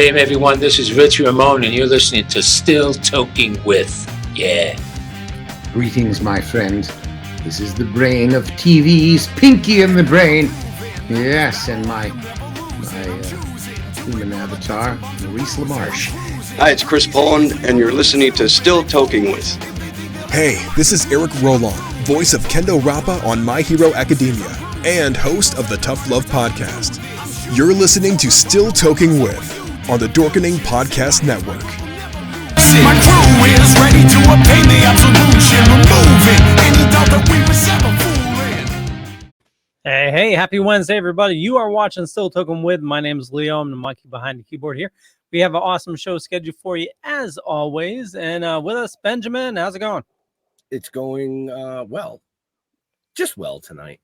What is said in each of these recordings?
game, everyone. This is Rich Ramon, and you're listening to Still Toking With. Yeah. Greetings, my friend. This is the brain of TV's Pinky in the Brain. Yes, and my human avatar, Maurice LaMarche. Hi, it's Chris Poland, and you're listening to Still Toking With. Hey, this is Eric Roland, voice of Kendo Rappa on My Hero Academia, and host of the Tough Love Podcast. You're listening to Still Toking With on the Dorkening Podcast Network. My crew is ready to obtain the absolution, removing any doubt that we were ever fooling. Hey, happy Wednesday, everybody. You are watching Still Toking With. My name is Leo. I'm the monkey behind the keyboard here. We have an awesome show scheduled for you, as always. And with us, Benjamin. How's it going? It's going well. Just well tonight.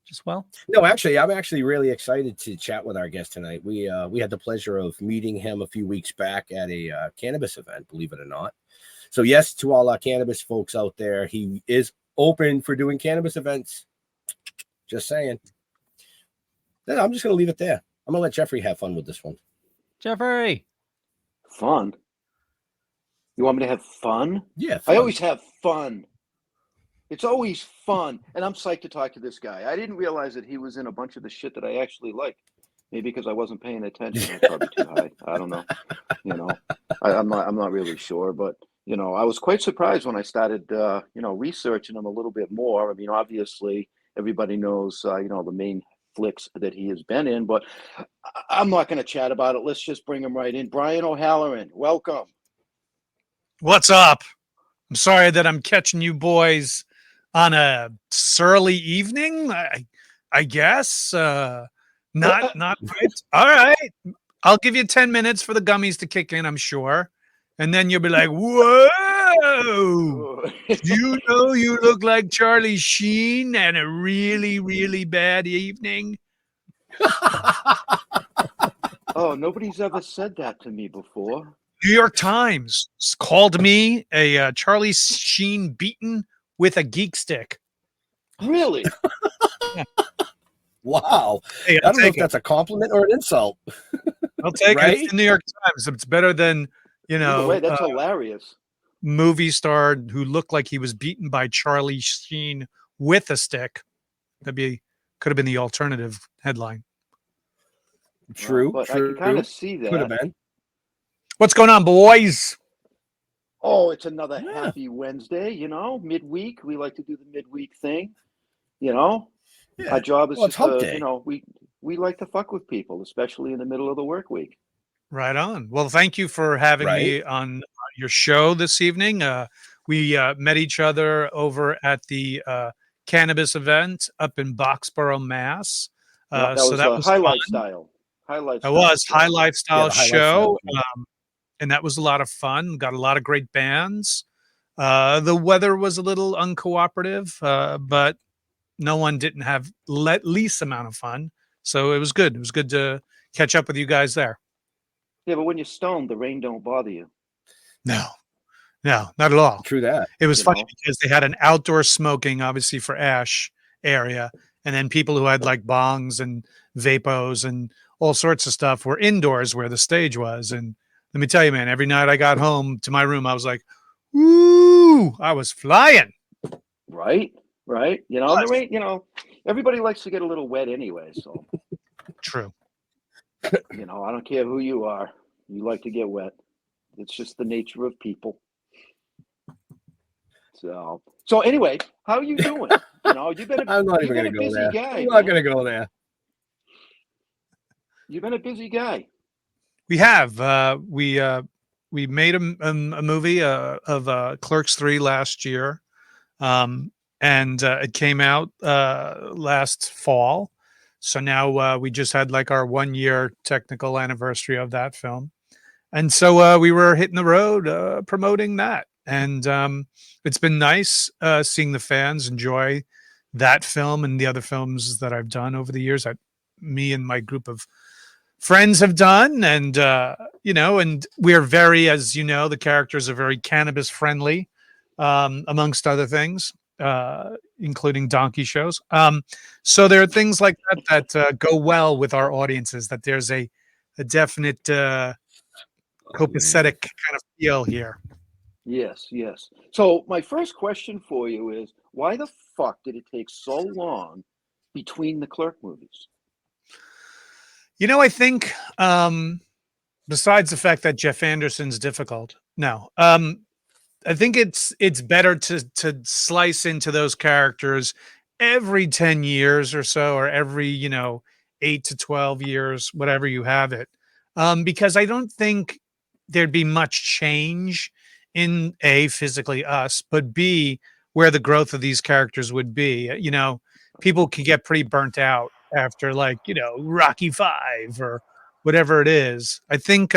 Just well? No, actually, I'm actually really excited to chat with our guest tonight. We had the pleasure of meeting him a few weeks back at a cannabis event, believe it or not. So yes, to all our cannabis folks out there, he is open for doing cannabis events. Just saying. Then I'm just going to leave it there. I'm going to let Jeffrey have fun with this one. Jeffrey. Fun? You want me to have fun? Yeah, fun. I always have fun. It's always fun. And I'm psyched to talk to this guy. I didn't realize that he was in a bunch of the shit that I actually like. Maybe because I wasn't paying attention. It's probably too high. I don't know. I'm not really sure. But, I was quite surprised when I started, researching him a little bit more. I mean, obviously, everybody knows, the main flicks that he has been in. But I'm not going to chat about it. Let's just bring him right in. Brian O'Halloran, welcome. What's up? I'm sorry that I'm catching you boys on a surly evening, I guess. Not right. All right. I'll give you 10 minutes for the gummies to kick in, I'm sure. And then you'll be like, whoa, you look like Charlie Sheen and a really, really bad evening. Oh, nobody's ever said that to me before. New York Times called me a Charlie Sheen beaten with a geek stick. Really? Yeah. Wow. Hey, I don't know if that's a compliment or an insult. I'll take Right? it. It's the New York Times. It's better than, Either way, that's hilarious. Movie star who looked like he was beaten by Charlie Sheen with a stick. Could have been the alternative headline. True. But true. I can kind of see that. Could have been. What's going on, boys? Oh, it's another happy Wednesday, midweek. We like to do the midweek thing, Our job is it's hump day. We like to fuck with people, especially in the middle of the work week. Right on. Well, thank you for having me on your show this evening. We met each other over at the cannabis event up in Boxborough, Mass. That was High Lifestyle. High Lifestyle High show. Lifestyle. And that was a lot of fun. Got a lot of great bands. The weather was a little uncooperative, but no one didn't have least amount of fun. So it was good. It was good to catch up with you guys there. Yeah, but when you're stoned, the rain don't bother you. No, not at all. True that. It was funny because they had an outdoor smoking, obviously for Ash area. And then people who had like bongs and vapos and all sorts of stuff were indoors where the stage was. And let me tell you, man, every night I got home to my room, I was like, woo, I was flying. Right. The rain, everybody likes to get a little wet anyway. So True. I don't care who you are. You like to get wet. It's just the nature of people. So anyway, how are you doing? You've been I'm not even going to go there. I'm not going to go there. You've been a busy guy. We have. We made a movie of Clerks 3 last year, and it came out last fall. So now we just had like our 1 year technical anniversary of that film, and so we were hitting the road promoting that, and it's been nice seeing the fans enjoy that film and the other films that I've done over the years that me and my group of friends have done. And, and we're very, as the characters are very cannabis friendly, amongst other things, including donkey shows. So there are things like that go well with our audiences, that there's a definite copacetic kind of feel here. Yes, yes. So my first question for you is, why the fuck did it take so long between the Clerk movies? I think besides the fact that Jeff Anderson's difficult, no. I think it's better to slice into those characters every 10 years or so, or every 8 to 12 years, whatever you have it, because I don't think there'd be much change in A, physically us, but B, where the growth of these characters would be. People can get pretty burnt out after Rocky Five or whatever it is. I think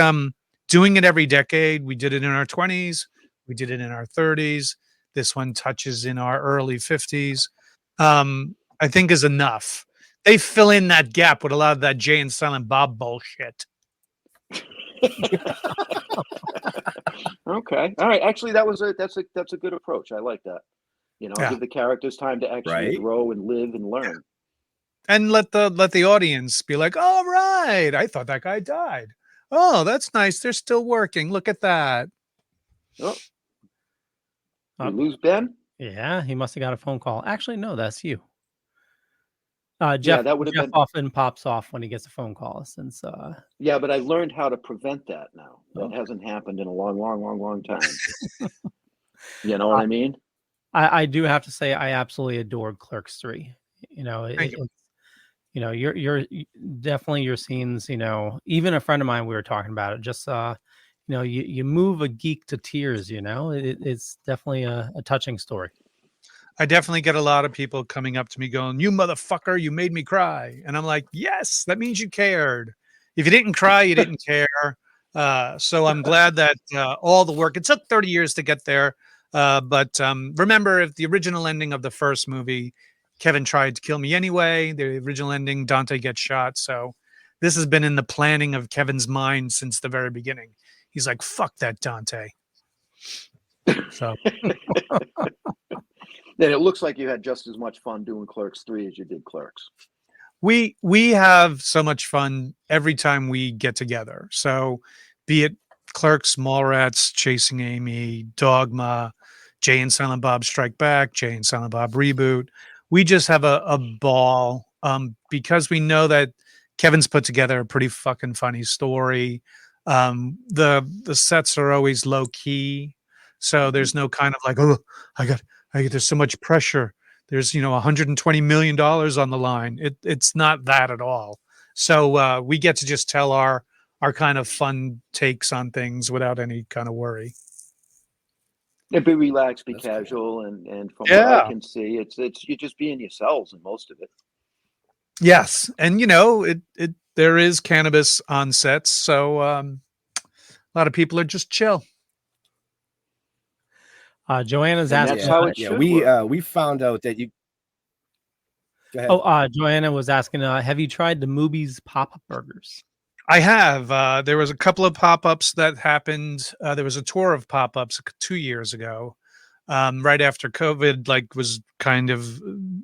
doing it every decade, we did it in our 20s, we did it in our 30s. This one touches in our early 50s. I think is enough. They fill in that gap with a lot of that Jay and Silent Bob bullshit. Okay. All right. Actually, that's a good approach. I like that. Yeah. Give the characters time to actually grow and live and learn. And let the audience be like, all right, I thought that guy died. Oh, that's nice. They're still working. Look at that. Oh. You lose Ben? Yeah, he must have got a phone call. Actually, no, that's you. Jeff, Yeah, that would have Jeff been. often pops off when he gets a phone call. Since Yeah, but I learned how to prevent that now. That hasn't happened in a long time. You know what I mean? I do have to say I absolutely adored Clerks 3. You're definitely your scenes. Even a friend of mine, we were talking about it. Just you move a geek to tears. It's definitely a touching story. I definitely get a lot of people coming up to me going, "You motherfucker, you made me cry." And I'm like, yes, that means you cared. If you didn't cry, you didn't care. So I'm glad that all the work, it took 30 years to get there. But remember, if the original ending of the first movie, Kevin tried to kill me anyway. The original ending, Dante gets shot. So this has been in the planning of Kevin's mind since the very beginning. He's like, fuck that Dante. So... Then it looks like you had just as much fun doing Clerks 3 as you did Clerks. We have so much fun every time we get together. So be it Clerks, Mallrats, Chasing Amy, Dogma, Jay and Silent Bob Strike Back, Jay and Silent Bob Reboot. We just have a ball because we know that Kevin's put together a pretty fucking funny story. The sets are always low key. So there's no kind of like, oh, there's so much pressure. There's, $120 million on the line. It's not that at all. So we get to just tell our kind of fun takes on things without any kind of worry. Yeah, be relaxed, be casual, and from what I can see, it's you're just being yourselves in most of it. Yes, and there is cannabis on sets, so a lot of people are just chill. Joanna's asking. That's how it should work. We found out that you. Go ahead. Joanna was asking, have you tried the Moobies pop-up burgers? I have. There was a couple of pop-ups that happened. There was a tour of pop-ups 2 years ago, right after COVID, was kind of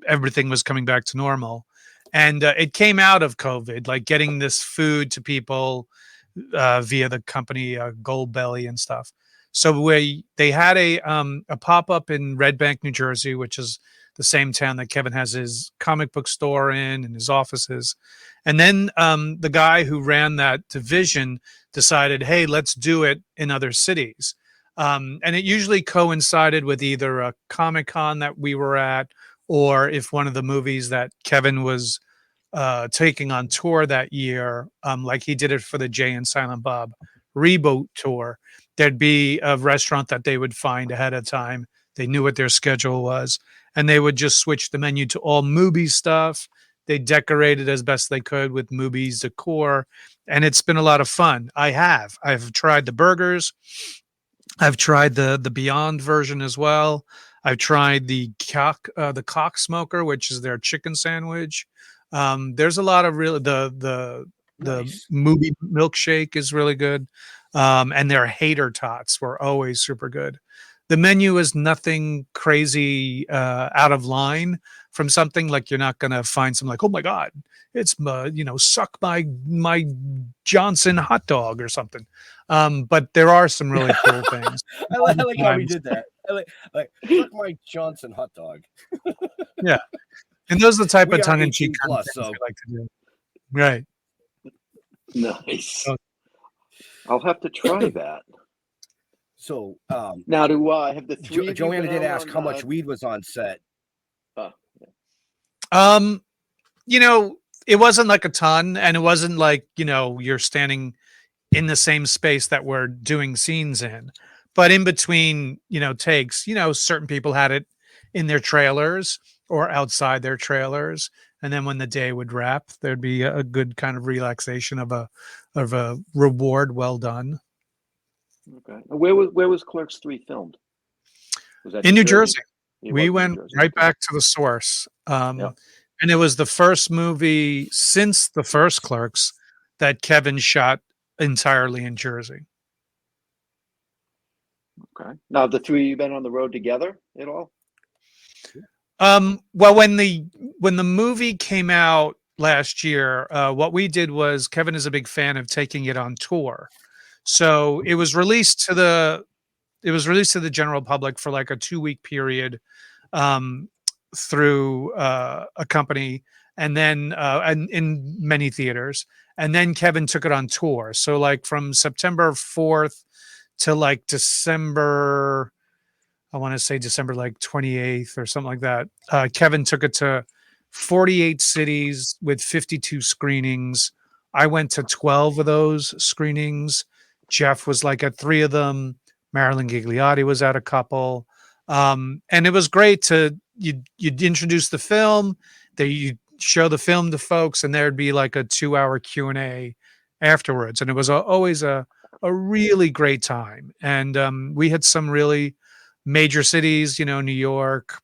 everything was coming back to normal, and it came out of COVID, getting this food to people via the company Goldbelly and stuff. So they had a pop-up in Red Bank, New Jersey, which is the same town that Kevin has his comic book store in and his offices. And then the guy who ran that division decided, hey, let's do it in other cities. And it usually coincided with either a Comic-Con that we were at, or if one of the movies that Kevin was taking on tour that year, like he did it for the Jay and Silent Bob Reboot tour, there'd be a restaurant that they would find ahead of time. They knew what their schedule was, and they would just switch the menu to all movie stuff. They decorated as best they could with movies decor, and it's been a lot of fun. I've tried the burgers. I've tried the Beyond version as well. I've tried the cock smoker, which is their chicken sandwich. There's a lot of the movie milkshake is really good. And their hater tots were always super good. The menu is nothing crazy out of line from something. You're not going to find some oh my God, it's suck my Johnson hot dog or something. But there are some really cool things. I like how we did that. I like fuck Mike Johnson hot dog. Yeah. And those are the type We of are tongue-in-cheek 18 kind of plus, things so we like to do. Right. Nice. Oh. I'll have to try that. So Now, do have the three? of you Joanna been did out ask on, how much weed was on set. You know, it wasn't like a ton, and it wasn't like, you know, you're standing in the same space that we're doing scenes in. But in between, you know, takes, you know, certain people had it in their trailers or outside their trailers. And then when the day would wrap, there'd be a good kind of relaxation of a reward well done. Okay. Where was Clerks 3 filmed? Was that In New Jersey. It We was in New went Jersey. right Okay. back to the source. Yep. And it was the first movie since the first Clerks that Kevin shot entirely in Jersey. Okay. Now, the three of you been on the road together at all? Well, when the movie came out last year, what we did was Kevin is a big fan of taking it on tour. So it was released to the general public for like a 2-week period through a company, and then and in many theaters. And then Kevin took it on tour. So like from September 4th to like December, I want to say December like 28th or something like that. Kevin took it to 48 cities with 52 screenings. I went to 12 of those screenings. Jeff was like at 3 of them. Marilyn Gigliotti was at a couple. And it was great to, you'd introduce the film, you show the film to folks, and there'd be like a 2-hour Q&A afterwards. And it was always a really great time. And we had some really major cities, you know, New York,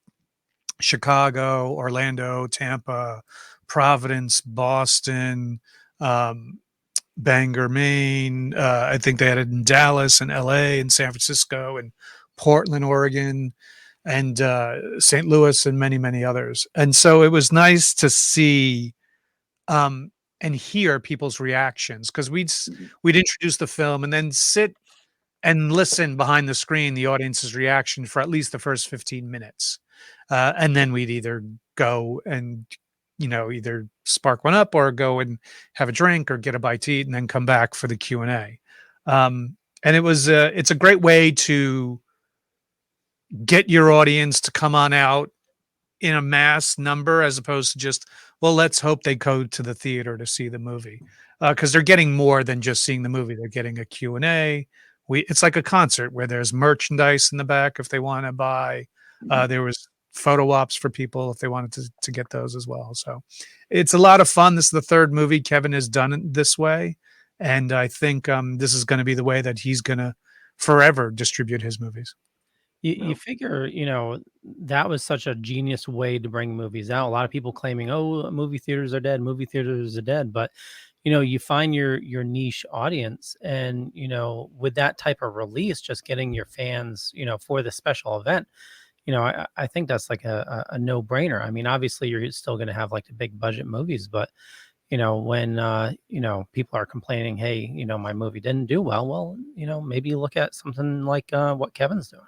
Chicago, Orlando, Tampa, Providence, Boston, Bangor, Maine. I think they had it in Dallas and LA and San Francisco and Portland, Oregon, and St. Louis and many, many others. And so it was nice to see and hear people's reactions, because we'd introduce the film and then sit and listen behind the screen, the audience's reaction for at least the first 15 minutes. And then we'd either go and, you know, either spark one up or go and have a drink or get a bite to eat and then come back for the Q&A. And it was, it's a great way to get your audience to come on out in a mass number, as opposed to just, well, let's hope they go to the theater to see the movie. Because they're getting more than just seeing the movie. They're getting a Q&A. It's like a concert where there's merchandise in the back if they want to buy. There was photo ops for people if they wanted to get those as well. So it's a lot of fun. This is the 3rd movie Kevin has done it this way. And I think this is going to be the way that he's going to forever distribute his movies. You figure, you know, that was such a genius way to bring movies out. A lot of people claiming, oh, movie theaters are dead, movie theaters are dead. But, you know, you find your niche audience, and, you know, with that type of release, just getting your fans, you know, for the special event, you know, I think that's like a no-brainer. I mean, obviously you're still going to have like the big budget movies, but, you know, when, you know, people are complaining, hey, you know, my movie didn't do well, you know, maybe look at something like what Kevin's doing.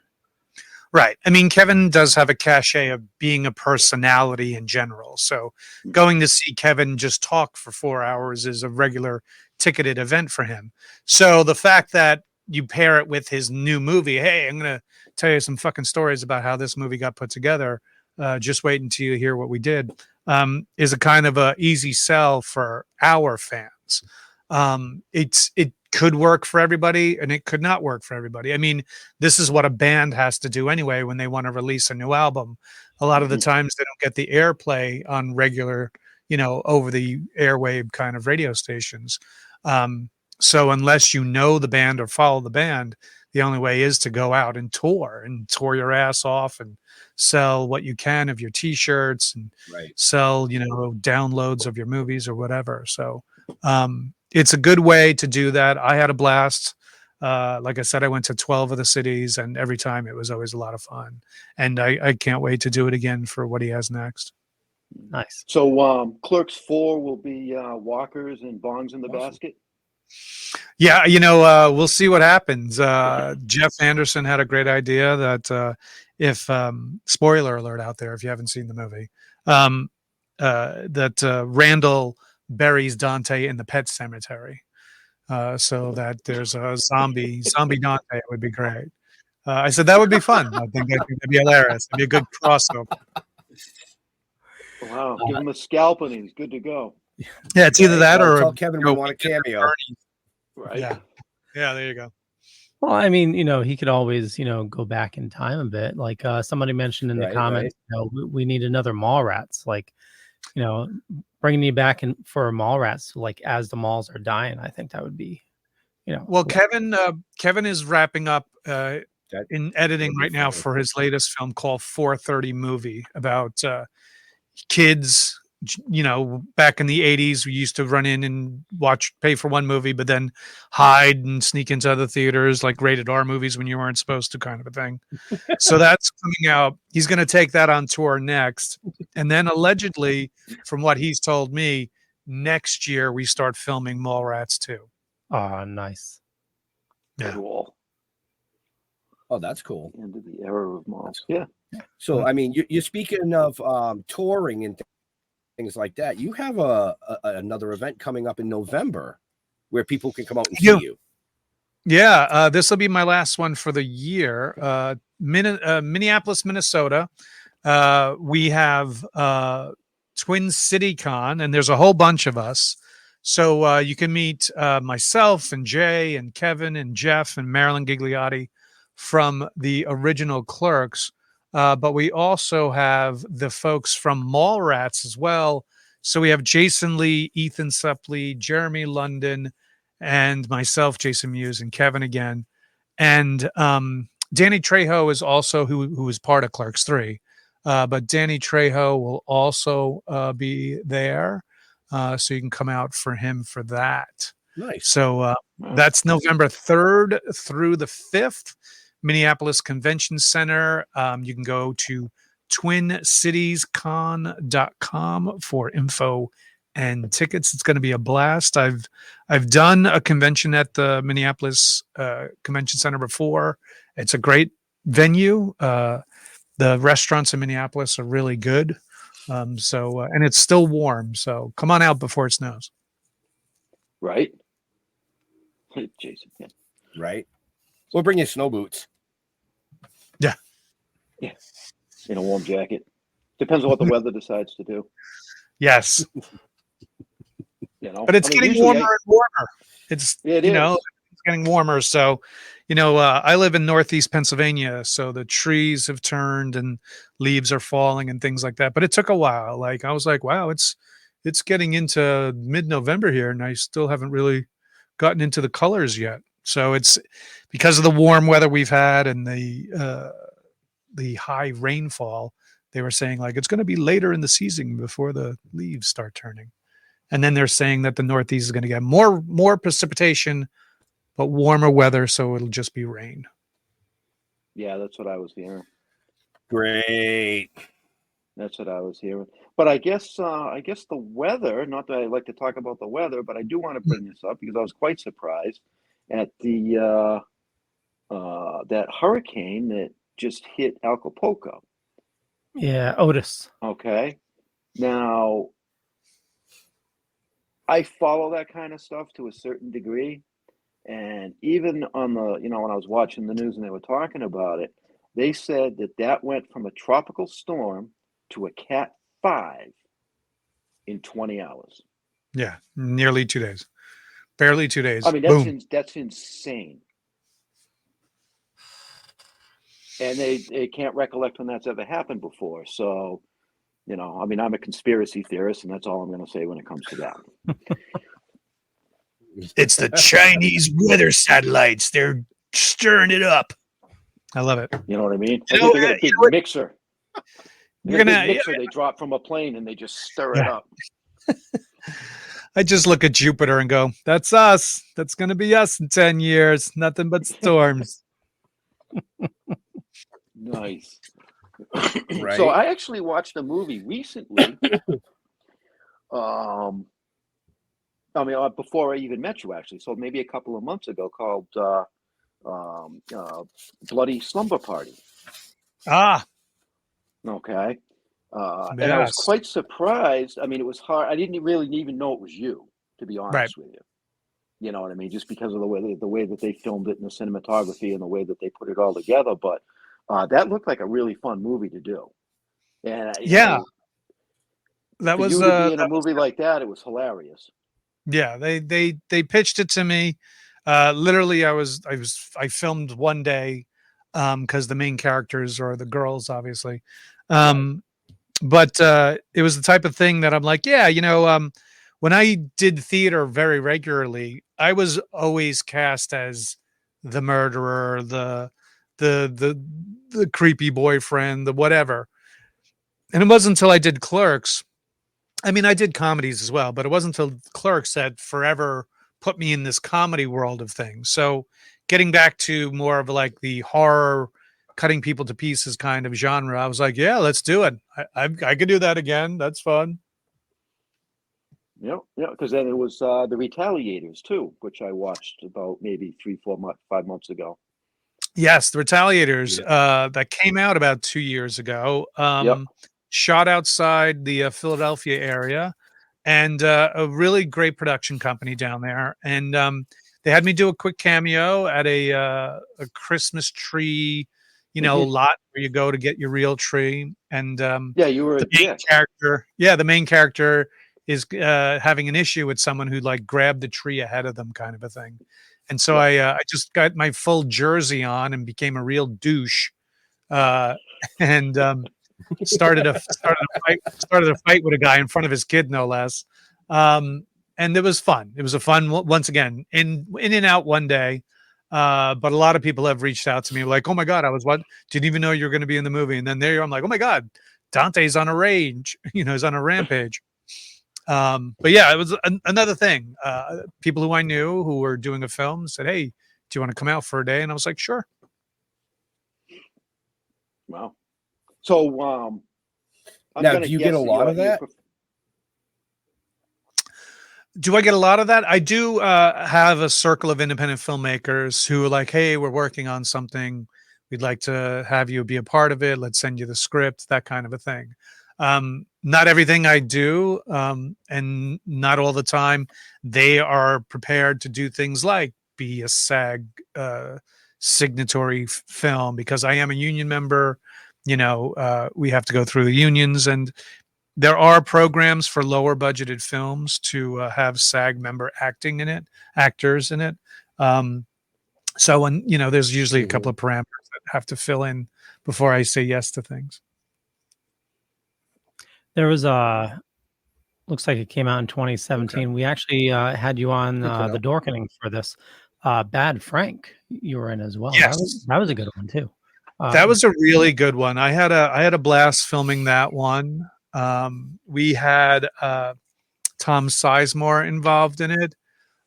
Right. I mean, Kevin does have a cachet of being a personality in general. So going to see Kevin just talk for 4 hours is a regular ticketed event for him. So the fact that you pair it with his new movie, hey, I'm going to tell you some fucking stories about how this movie got put together. Just wait until you hear what we did, is a kind of a easy sell for our fans. It could work for everybody and it could not work for everybody. I mean, this is what a band has to do anyway when they want to release a new album. A lot of the times they don't get the airplay on regular, you know, over the airwave kind of radio stations. So unless you know the band or follow the band, the only way is to go out and tour your ass off and sell what you can of your t-shirts and sell, you know, downloads of your movies or whatever. So, it's a good way to do that. I had a blast. Like I said, I went to 12 of the cities, and every time it was always a lot of fun. And I can't wait to do it again for what he has next. Nice. So Clerks 4 will be walkers and bongs in the basket? Yeah, we'll see what happens. Jeff Anderson had a great idea that if spoiler alert out there, if you haven't seen the movie, that Randall buries Dante in the pet cemetery, so that there's a zombie Dante. It would be great. I said that would be fun. I think that'd be hilarious. It'd be a good crossover. Wow, give him a scalp and he's good to go. Yeah, it's either that or tell Kevin we want a cameo. Right. Yeah, there you go. Well, I mean, he could always, go back in time a bit. Like somebody mentioned in the comments, we need another Mallrats. Like, bringing you back in for Mallrats, like as the malls are dying. I think that would be, Well, Kevin is wrapping up in editing right now for his latest film called 4:30 Movie about kids. Back in the 80s, we used to run in and pay for one movie, but then hide and sneak into other theaters, like rated R movies when you weren't supposed to, kind of a thing. So that's coming out. He's going to take that on tour next. And then allegedly, from what he's told me, next year we start filming Mallrats 2. Oh, nice. Yeah. Cool. Oh, that's cool. End of the era of malls. Yeah. So, I mean, you're speaking of touring and things like that. You have another event coming up in November where people can come out and see you. Yeah, this will be my last one for the year. Minneapolis, Minnesota. We have Twin City Con, and there's a whole bunch of us. So you can meet myself and Jay and Kevin and Jeff and Marilyn Gigliotti from the original Clerks. But we also have the folks from Mallrats as well. So we have Jason Lee, Ethan Suplee, Jeremy London, and myself, Jason Mewes, and Kevin again. And Danny Trejo is also who is part of Clerks 3. But Danny Trejo will also be there. So you can come out for him for that. Nice. So that's November 3rd through the 5th. Minneapolis Convention Center. You can go to twincitiescon.com for info and tickets. It's going to be a blast. I've done a convention at the Minneapolis Convention Center before. It's a great venue. The restaurants in Minneapolis are really good. And it's still warm. So come on out before it snows. Right. Jason. Yeah. Right. We'll bring you snow boots. Yeah. Yeah. In a warm jacket. Depends on what the weather decides to do. Yes. But it's getting warmer and warmer. It's getting warmer. So, I live in Northeast Pennsylvania, so the trees have turned and leaves are falling and things like that. But it took a while. Like I was like, wow, it's getting into mid-November here, and I still haven't really gotten into the colors yet. So it's because of the warm weather we've had and the high rainfall. They were saying like it's going to be later in the season before the leaves start turning, and then they're saying that the Northeast is going to get more precipitation, but warmer weather, so it'll just be rain. Yeah, that's what I was hearing. Great. That's what I was hearing. But I guess the weather. Not that I like to talk about the weather, but I do want to bring this up because I was quite surprised at the that hurricane that just hit Acapulco. Yeah, Otis. Okay. Now, I follow that kind of stuff to a certain degree. And even on the, when I was watching the news and they were talking about it, they said that went from a tropical storm to a Cat 5 in 20 hours. Yeah, nearly 2 days. Barely 2 days. I mean, that's insane. And they can't recollect when that's ever happened before. So, I'm a conspiracy theorist, and that's all I'm going to say when it comes to that. It's the Chinese weather satellites. They're stirring it up. I love it. You know what I mean? I think they got a big mixer. They drop from a plane and they just stir it up. I just look at Jupiter and go, that's us. That's going to be us in 10 years. Nothing but storms. Nice. Right. So I actually watched a movie recently I mean, before I even met you, actually. So maybe a couple of months ago, called Bloody Slumber Party. Ah, Okay. And I was yes. quite surprised. I mean, it was hard. I didn't really even know it was you, to be Right. honest with you. You know what I mean? Just because of the way that they filmed it and the cinematography and the way that they put it all together. But that looked like a really fun movie to do. And Yeah, that for was you to be in a movie like that, it was hilarious. yeah. They pitched it to me. Literally, I filmed one day because the main characters are the girls, obviously. Um, but it was the type of thing that I'm like, yeah, when I did theater very regularly, I was always cast as the murderer, the creepy boyfriend, the whatever. And it wasn't until I did Clerks. I mean, I did comedies as well, but it wasn't until Clerks that forever put me in this comedy world of things. So getting back to more of like the horror, cutting people to pieces kind of genre, I was like, yeah, let's do it. I could do that again. That's fun. Yeah, because then it was the Retaliators too, which I watched about maybe 5 months ago. Yes, the Retaliators that came out about 2 years ago. Yep. Shot outside the Philadelphia area, and a really great production company down there. And they had me do a quick cameo at a Christmas tree, lot where you go to get your real tree. And Yeah, you were a the main dick. character, the main character is having an issue with someone who like grabbed the tree ahead of them, kind of a thing. And so I just got my full jersey on and became a real douche, and started a fight with a guy in front of his kid, no less. And it was fun. It was a fun, once again, in and out one day. But a lot of people have reached out to me like, "Oh my god, didn't even know you were going to be in the movie." And then I'm like, "Oh my god, Dante's on a range. He's on a rampage." But yeah, it was another thing. People who I knew who were doing a film said, "Hey, do you want to come out for a day?" And I was like, "Sure." Wow. So now, do you get a lot of that? Do I get a lot of that? I do have a circle of independent filmmakers who are like, "Hey, we're working on something. We'd like to have you be a part of it. Let's send you the script," that kind of a thing. Not everything I do, and not all the time, they are prepared to do things like be a SAG signatory film, because I am a union member. We have to go through the unions, and there are programs for lower budgeted films to have SAG member actors in it. So when, there's usually a couple of parameters that have to fill in before I say yes to things. There was looks like it came out in 2017. Okay. We actually had you on the Dorkening for this. Bad Frank, you were in as well. Yes. That was a good one too. That was a really good one. I had a blast filming that one. We had Tom Sizemore involved in it,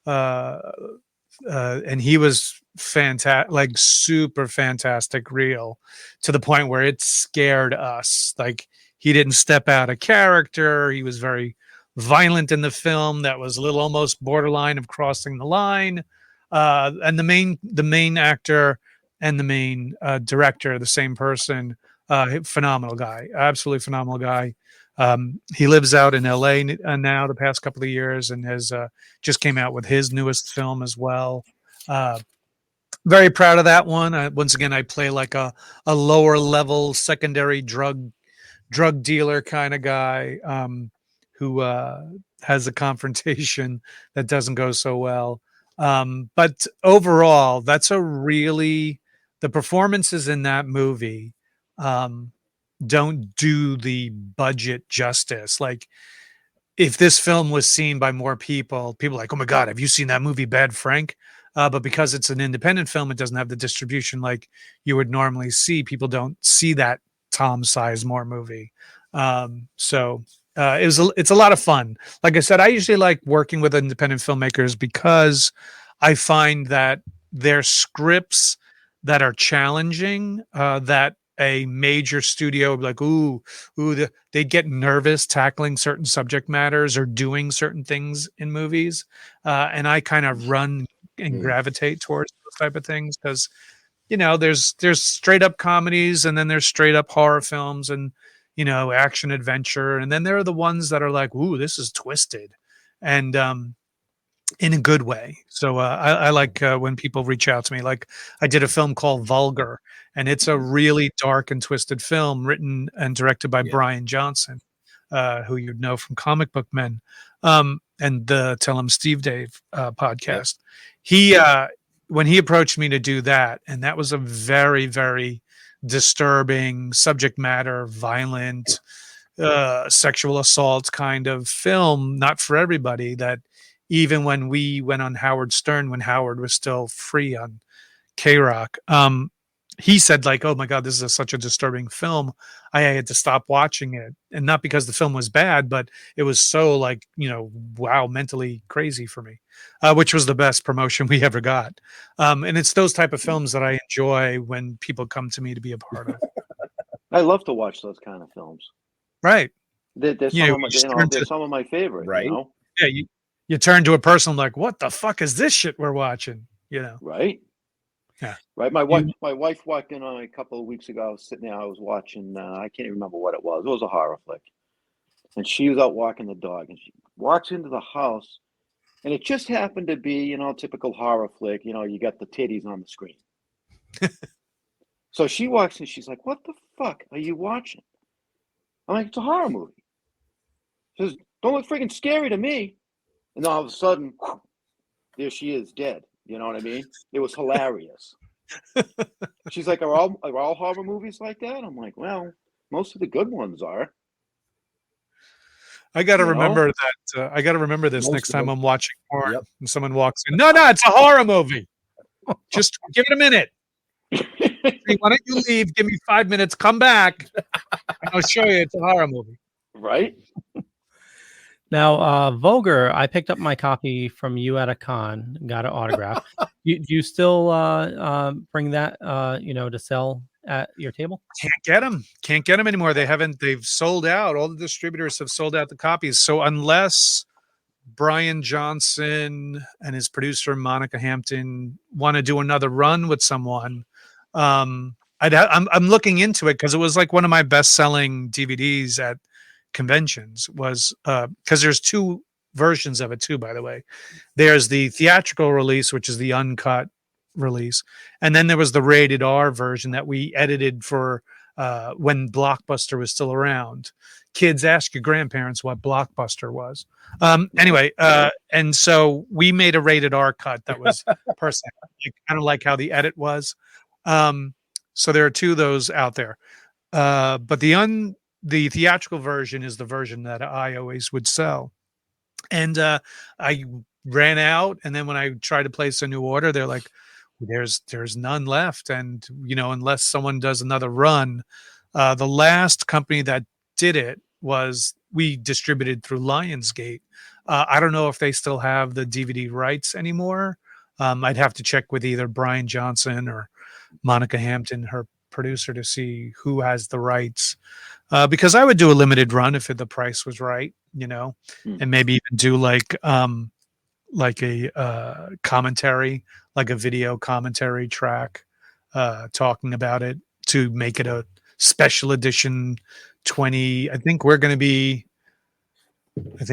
and he was fantastic, like super fantastic, real, to the point where it scared us. Like, he didn't step out of character. He was very violent in the film. That was a little almost borderline of crossing the line. And the main actor and the main director, the same person, phenomenal guy, absolutely phenomenal guy. He lives out in LA now the past couple of years, and has just came out with his newest film as well. Very proud of that one. Once again, I play like a lower level secondary drug dealer kind of guy, who has a confrontation that doesn't go so well. But overall, that's the performances in that movie don't do the budget justice. Like, if this film was seen by more people are like, "Oh my God, have you seen that movie Bad Frank?" But because it's an independent film, it doesn't have the distribution like you would normally see. People don't see that Tom Sizemore movie. So it's a lot of fun. Like I said, I usually like working with independent filmmakers because I find that their scripts that are challenging, that a major studio would be like, they'd get nervous tackling certain subject matters or doing certain things in movies. And I kind of run and gravitate towards those type of things because, there's straight up comedies, and then there's straight up horror films, and, action adventure. And then there are the ones that are like, ooh, this is twisted. And, in a good way. So I like when people reach out to me. Like I did a film called Vulgar, and it's a really dark and twisted film written and directed by Brian Johnson, who you'd know from Comic Book Men, and the Tell 'Em Steve Dave podcast. He when he approached me to do that, and that was a very, very disturbing subject matter, violent, sexual assault kind of film, not for everybody. That even when we went on Howard Stern, when Howard was still free on K-Rock, he said like, oh my God, this is such a disturbing film. I had to stop watching it. And not because the film was bad, but it was so like, wow, mentally crazy for me, which was the best promotion we ever got. And it's those type of films that I enjoy when people come to me to be a part of. I love to watch those kind of films. Right. They're some of my favorite, right? Yeah. You turn to a person like, what the fuck is this shit we're watching? Right. Yeah. Right. My wife walked in on a couple of weeks ago. I was sitting there. I was watching. I can't even remember what it was. It was a horror flick, and she was out walking the dog, and she walks into the house, and it just happened to be, typical horror flick. You got the titties on the screen. So she walks in. She's like, "What the fuck are you watching?" I'm like, "It's a horror movie." She says, "Don't look freaking scary to me." And all of a sudden, there she is, dead. You know what I mean? It was hilarious. She's like, are all horror movies like that? I'm like, well, most of the good ones are. I got to remember that. I got to remember this next time I'm watching porn and someone walks in. No, it's a horror movie. Just give it a minute. Hey, why don't you leave? Give me 5 minutes. Come back. And I'll show you it's a horror movie. Right? Now, Vulgar, I picked up my copy from you at a con, got an autograph. Do you still bring that, to sell at your table? Can't get them anymore. They've sold out. All the distributors have sold out the copies. So unless Brian Johnson and his producer, Monica Hampton, want to do another run with someone, I'm looking into it because it was like one of my best-selling DVDs at conventions was because there's two versions of it too, by the way. There's the theatrical release, which is the uncut release, and then there was the rated R version that we edited for when Blockbuster was still around. Kids, ask your grandparents what Blockbuster was. Anyway, and so we made a rated R cut that was personal. I don't like how the edit was. So there are two of those out there, but the theatrical version is the version that I always would sell. And I ran out. And then when I tried to place a new order, they're like, there's none left. And, unless someone does another run, the last company that did it was we distributed through Lionsgate. I don't know if they still have the DVD rights anymore. I'd have to check with either Brian Johnson or Monica Hampton, her producer, to see who has the rights. Because I would do a limited run if the price was right, and maybe even do like a commentary, like a video commentary track, talking about it to make it a special edition 20. I think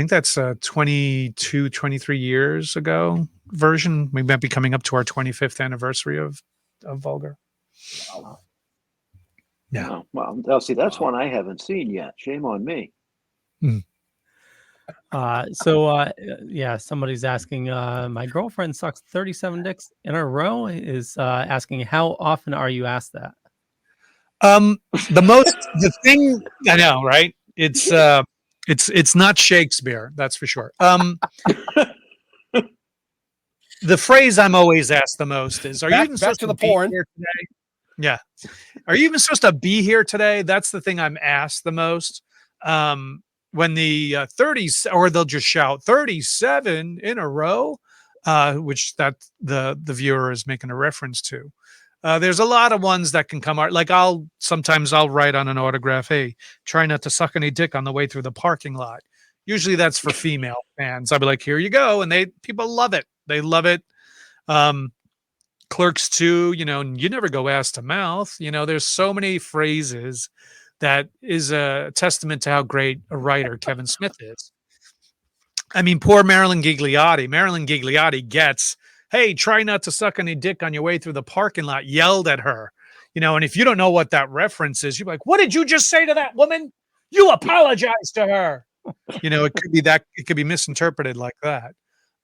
that's 22, 23 years ago version. We might be coming up to our 25th anniversary of Vulgar. Wow. Yeah. Well, see, that's one I haven't seen yet. Shame on me. Somebody's asking, my girlfriend sucks 37 dicks in a row, is asking, how often are you asked that? The thing I know, right? It's not Shakespeare, that's for sure. The phrase I'm always asked the most is, are you even supposed to be here today? Yeah. Are you even supposed to be here today? That's the thing I'm asked the most. When the 30s, or they'll just shout 37 in a row, which that the viewer is making a reference to. There's a lot of ones that can come out. Like sometimes I'll write on an autograph, hey, try not to suck any dick on the way through the parking lot. Usually that's for female fans. I'll be like, here you go. And people love it. They love it. Clerks 2, you never go ass to mouth. There's so many phrases that is a testament to how great a writer Kevin Smith is. I mean, poor Marilyn Gigliotti. Marilyn Gigliotti gets, hey, try not to suck any dick on your way through the parking lot, yelled at her. And if you don't know what that reference is, you're like, what did you just say to that woman? You apologize to her. It could be that, it could be misinterpreted like that.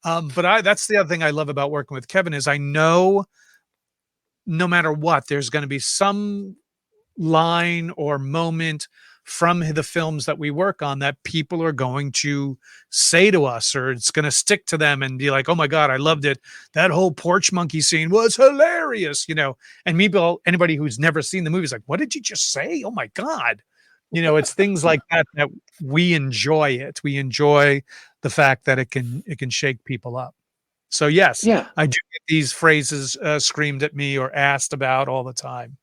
But that's the other thing I love about working with Kevin is I know no matter what, there's going to be some line or moment from the films that we work on that people are going to say to us, or it's going to stick to them and be like, oh my God, I loved it. That whole porch monkey scene was hilarious, and anybody who's never seen the movie is like, what did you just say? Oh my God. It's things like that we enjoy it. We enjoy the fact that it can shake people up. So yes, I do get these phrases screamed at me or asked about all the time.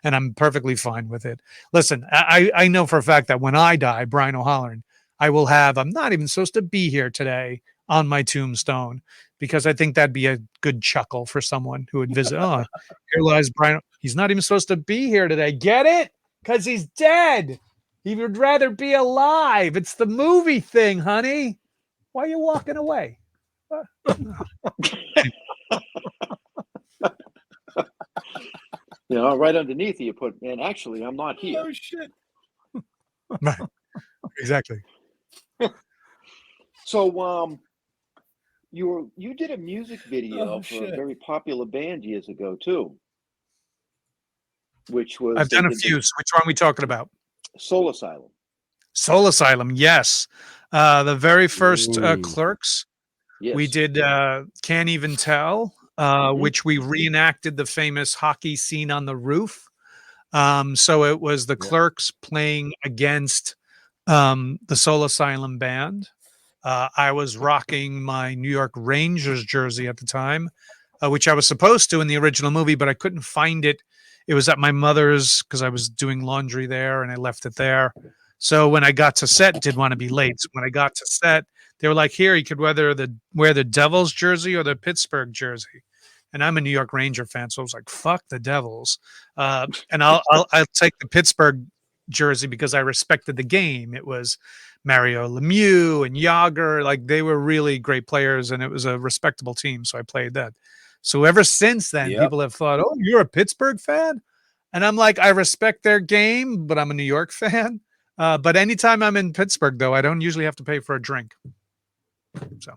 And I'm perfectly fine with it. Listen, I know for a fact that when I die, Brian O'Halloran, I will have, I'm not even supposed to be here today on my tombstone, because I think that'd be a good chuckle for someone who would visit. Oh, here lies Brian. He's not even supposed to be here today. Get it? Because he's dead. He would rather be alive. It's the movie thing, honey. Why are you walking away? Right underneath you put, and actually, I'm not here. Oh shit! Right. Exactly. So, you did a music video for a very popular band years ago too, which was I've done a few. So which one are we talking about? Soul Asylum. Soul Asylum, yes. The very first Clerks. Yes. We did Can't Even Tell, which we reenacted the famous hockey scene on the roof. So it was the Clerks playing against the Soul Asylum band. I was rocking my New York Rangers jersey at the time, which I was supposed to in the original movie, but I couldn't find it. It was at my mother's because I was doing laundry there and I left it there. So when I got to set, didn't want to be late. So when I got to set, they were like, here, you could wear the Devils jersey or the Pittsburgh jersey. And I'm a New York Ranger fan. So I was like, fuck the Devils. And I'll take the Pittsburgh jersey because I respected the game. It was Mario Lemieux and Yager. Like, they were really great players and it was a respectable team. So I played that. So ever since then, people have thought, oh, you're a Pittsburgh fan? And I'm like, I respect their game, but I'm a New York fan. But anytime I'm in Pittsburgh, though, I don't usually have to pay for a drink. So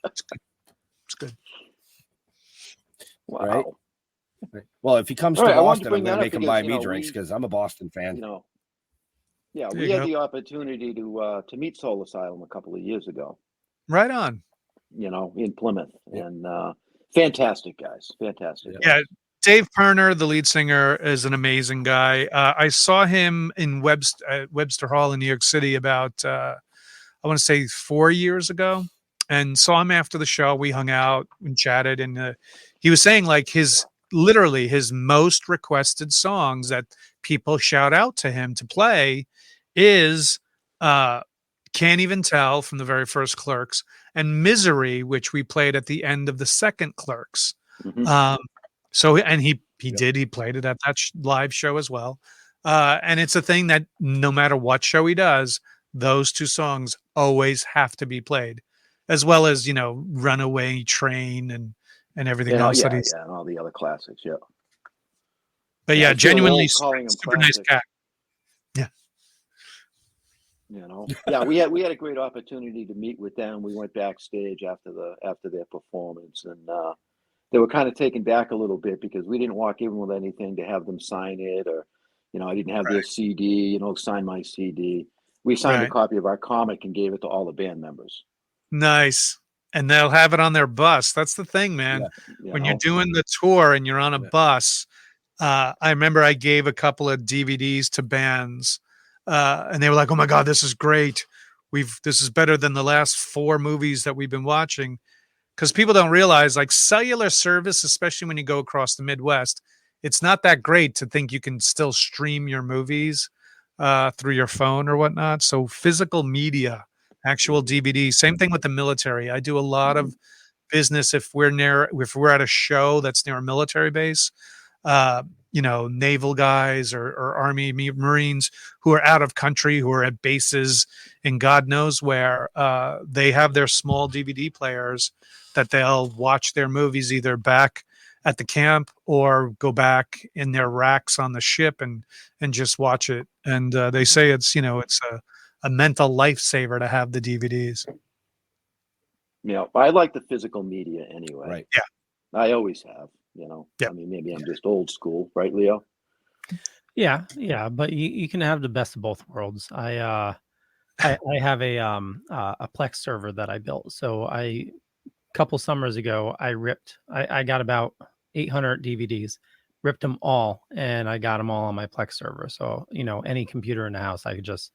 it's good. Wow. Right. Well, if he comes to Boston, I'm going to make him buy me drinks because I'm a Boston fan. We had the opportunity to meet Soul Asylum a couple of years ago. Right on. In Plymouth, and fantastic guys, fantastic. Yeah. Dave Perner, the lead singer, is an amazing guy. I saw him in Webster Hall in New York City about, I want to say 4 years ago, and saw him after the show. We hung out and chatted, and he was saying like his most requested songs that people shout out to him to play is Can't Even Tell from the very first Clerks and Misery, which we played at the end of the second Clerks. Mm-hmm. He played it at that live show as well. And it's a thing that no matter what show he does, those two songs always have to be played, as well as, Runaway Train and everything else. And all the other classics. Yeah. But genuinely super nice cat. Yeah. We had a great opportunity to meet with them. We went backstage after their performance, and they were kind of taken back a little bit because we didn't walk in with anything to have them sign it, or I didn't have their CD, sign my CD. We signed a copy of our comic and gave it to all the band members. Nice. And they'll have it on their bus. That's the thing, man. When you're doing the tour and you're on a bus, I remember I gave a couple of DVDs to bands. And they were like, oh my God, this is great. This is better than the last 4 movies that we've been watching. because people don't realize, like, cellular service, especially when you go across the Midwest, it's not that great to think you can still stream your movies through your phone or whatnot. So physical media, actual DVD, same thing with the military. I do a lot of business if we're at a show that's near a military base. Naval guys or Army Marines who are out of country, who are at bases in God knows where, they have their small DVD players that they'll watch their movies either back at the camp or go back in their racks on the ship and just watch it. And they say it's a mental lifesaver to have the DVDs. Yeah, I like the physical media anyway. Right. Yeah. I always have, Yeah. I mean, maybe I'm just old school, right, Leo? Yeah, but you can have the best of both worlds. I have a Plex server that I built. So a couple summers ago, I got about 800 DVDs, ripped them all, and I got them all on my Plex server. So, any computer in the house, I could just,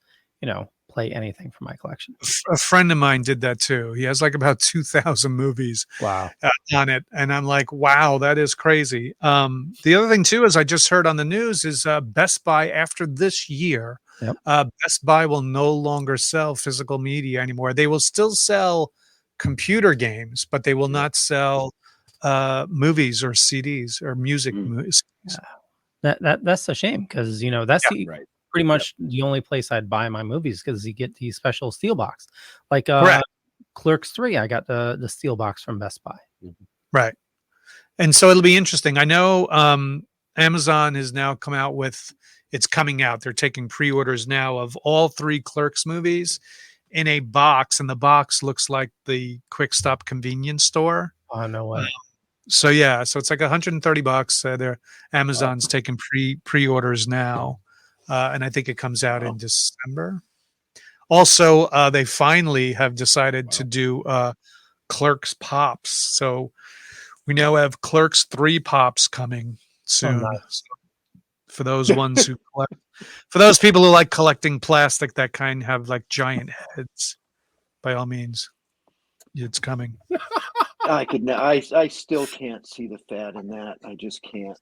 play anything from my collection. A friend of mine did that too. He has like about 2,000 movies Wow. on it. And I'm like, wow, that is crazy. The other thing too, is I just heard on the news is Best Buy after this year, Yep. Best Buy will no longer sell physical media anymore. They will still sell computer games, but they will not sell movies or CDs or music. That's a shame because that's Right. pretty much the only place I'd buy my movies because you get the special steel box. Like Correct. Clerks 3, I got the steel box from Best Buy. Right. And so it'll be interesting. I know Amazon has now come out with, it's coming out. They're taking pre-orders now of all 3 Clerks movies in a box, and the box looks like the Quick Stop convenience store. Oh, no way. So it's like $130. Amazon's taking pre-orders now. And I think it comes out in December. Also, they finally have decided to do Clerks Pops. So we now have Clerks 3 Pops coming soon. nice. So for those ones who collect, for those people who like collecting plastic that kind have like giant heads, by all means, it's coming. I still can't see the fat in that. I just can't.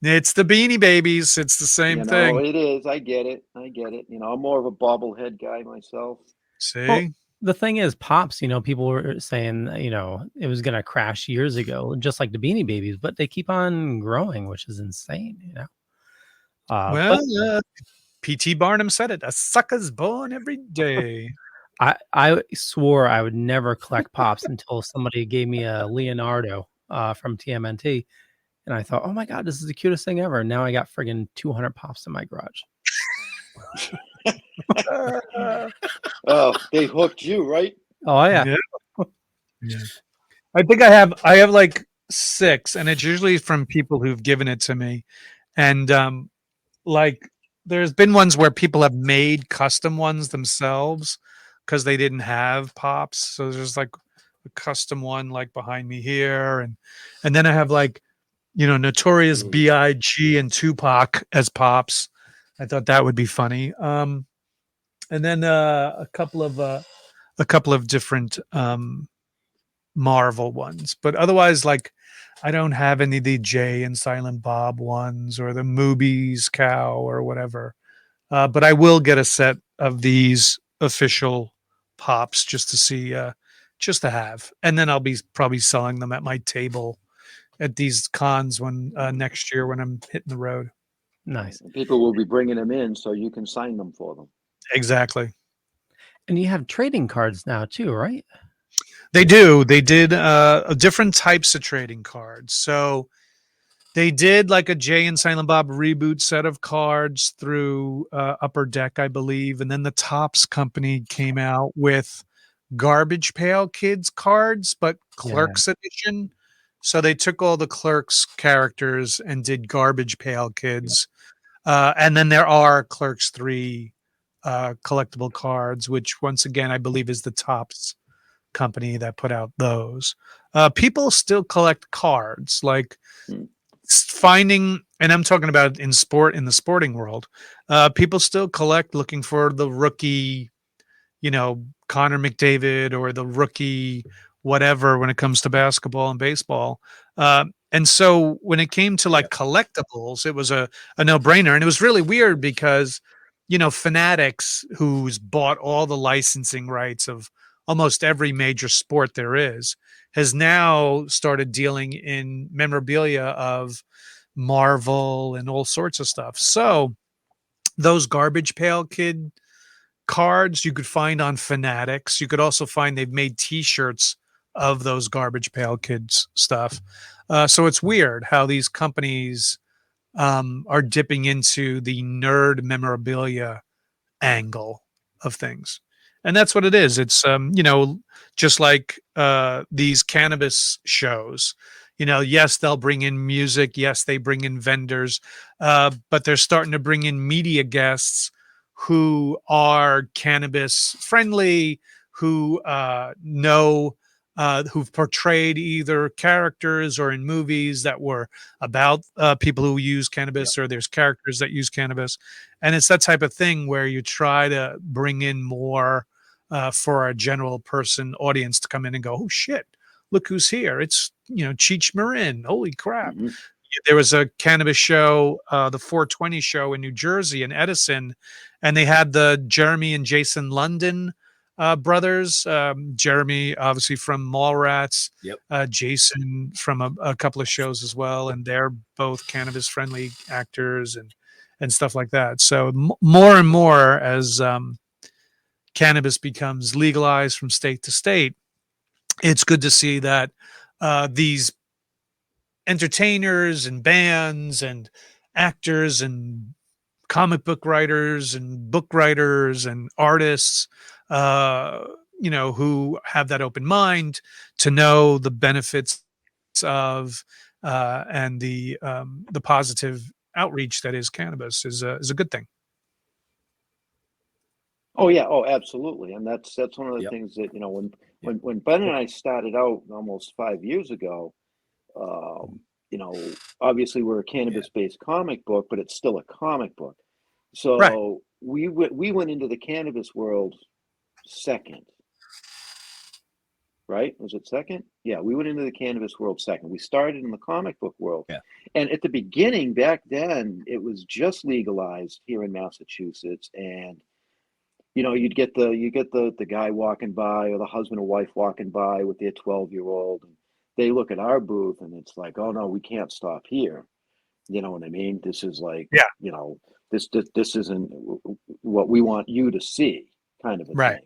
It's the Beanie Babies. It's the same thing. It is. I get it. I'm more of a bobblehead guy myself. See? Well, the thing is, Pops, people were saying, it was going to crash years ago, just like the Beanie Babies, but they keep on growing, which is insane, P.T. Barnum said it. A sucker's born every day. I swore I would never collect Pops until somebody gave me a Leonardo from TMNT. And I thought, oh my God, this is the cutest thing ever. And now I got friggin' 200 Pops in my garage. Oh, they hooked you, right? Oh yeah. Yeah. I think I have like 6, and it's usually from people who've given it to me. And like there's been ones where people have made custom ones themselves because they didn't have Pops. So there's like a custom one like behind me here, and then I have like Notorious B.I.G. and Tupac as Pops. I thought that would be funny. And then a couple of different Marvel ones, but otherwise, like I don't have any of the Jay and Silent Bob ones or the Moobies cow or whatever. But I will get a set of these official Pops just to see, just to have, and then I'll be probably selling them at my table at these cons when next year when I'm hitting the road. Nice. People will be bringing them in so you can sign them for them. Exactly. And you have trading cards now too, right? They do. They did different types of trading cards. So they did like a Jay and Silent Bob reboot set of cards through Upper Deck, I believe. And then the Topps company came out with Garbage Pail Kids cards, but Clerks edition. So they took all the Clerks characters and did Garbage Pail Kids. And then there are Clerks 3 collectible cards, which once again, I believe is the Topps company that put out those. People still collect cards, like finding, and I'm talking about in the sporting world, people still collect looking for the rookie, Connor McDavid or the rookie whatever when it comes to basketball and baseball. And so when it came to like collectibles, it was a no-brainer. And it was really weird because, Fanatics, who's bought all the licensing rights of almost every major sport there is, has now started dealing in memorabilia of Marvel and all sorts of stuff. So those Garbage Pail Kid cards you could find on Fanatics. You could also find they've made T-shirts of those Garbage Pail Kids stuff. So it's weird how these companies are dipping into the nerd memorabilia angle of things. And that's what it is. It's, just like these cannabis shows. Yes, they'll bring in music. Yes, they bring in vendors. But they're starting to bring in media guests who are cannabis friendly, who know, who've portrayed either characters or in movies that were about people who use cannabis, or there's characters that use cannabis. And it's that type of thing where you try to bring in more for a general person audience to come in and go, oh shit, look who's here. It's, Cheech Marin. Holy crap. Mm-hmm. There was a cannabis show, the 420 show in New Jersey in Edison, and they had the Jeremy and Jason London brothers. Jeremy, obviously from Mallrats, Jason from a couple of shows as well, and they're both cannabis-friendly actors and stuff like that. So more and more as cannabis becomes legalized from state to state, it's good to see that these entertainers and bands and actors and comic book writers and book writers and artists, who have that open mind to know the benefits of and the positive outreach that is cannabis is a good thing. Oh yeah, oh absolutely, and that's one of the things that when Ben and I started out almost 5 years ago. Obviously we're a cannabis-based comic book, but it's still a comic book. So we went into the cannabis world second, right? Was it second? Yeah, we went into the cannabis world second. We started in the comic book world. Yeah. And at the beginning, back then, it was just legalized here in Massachusetts, and you get the guy walking by, or the husband or wife walking by with their 12-year-old, and they look at our booth and it's like, oh no, we can't stop here. You know what I mean? This is like, this isn't what we want you to see, kind of a thing.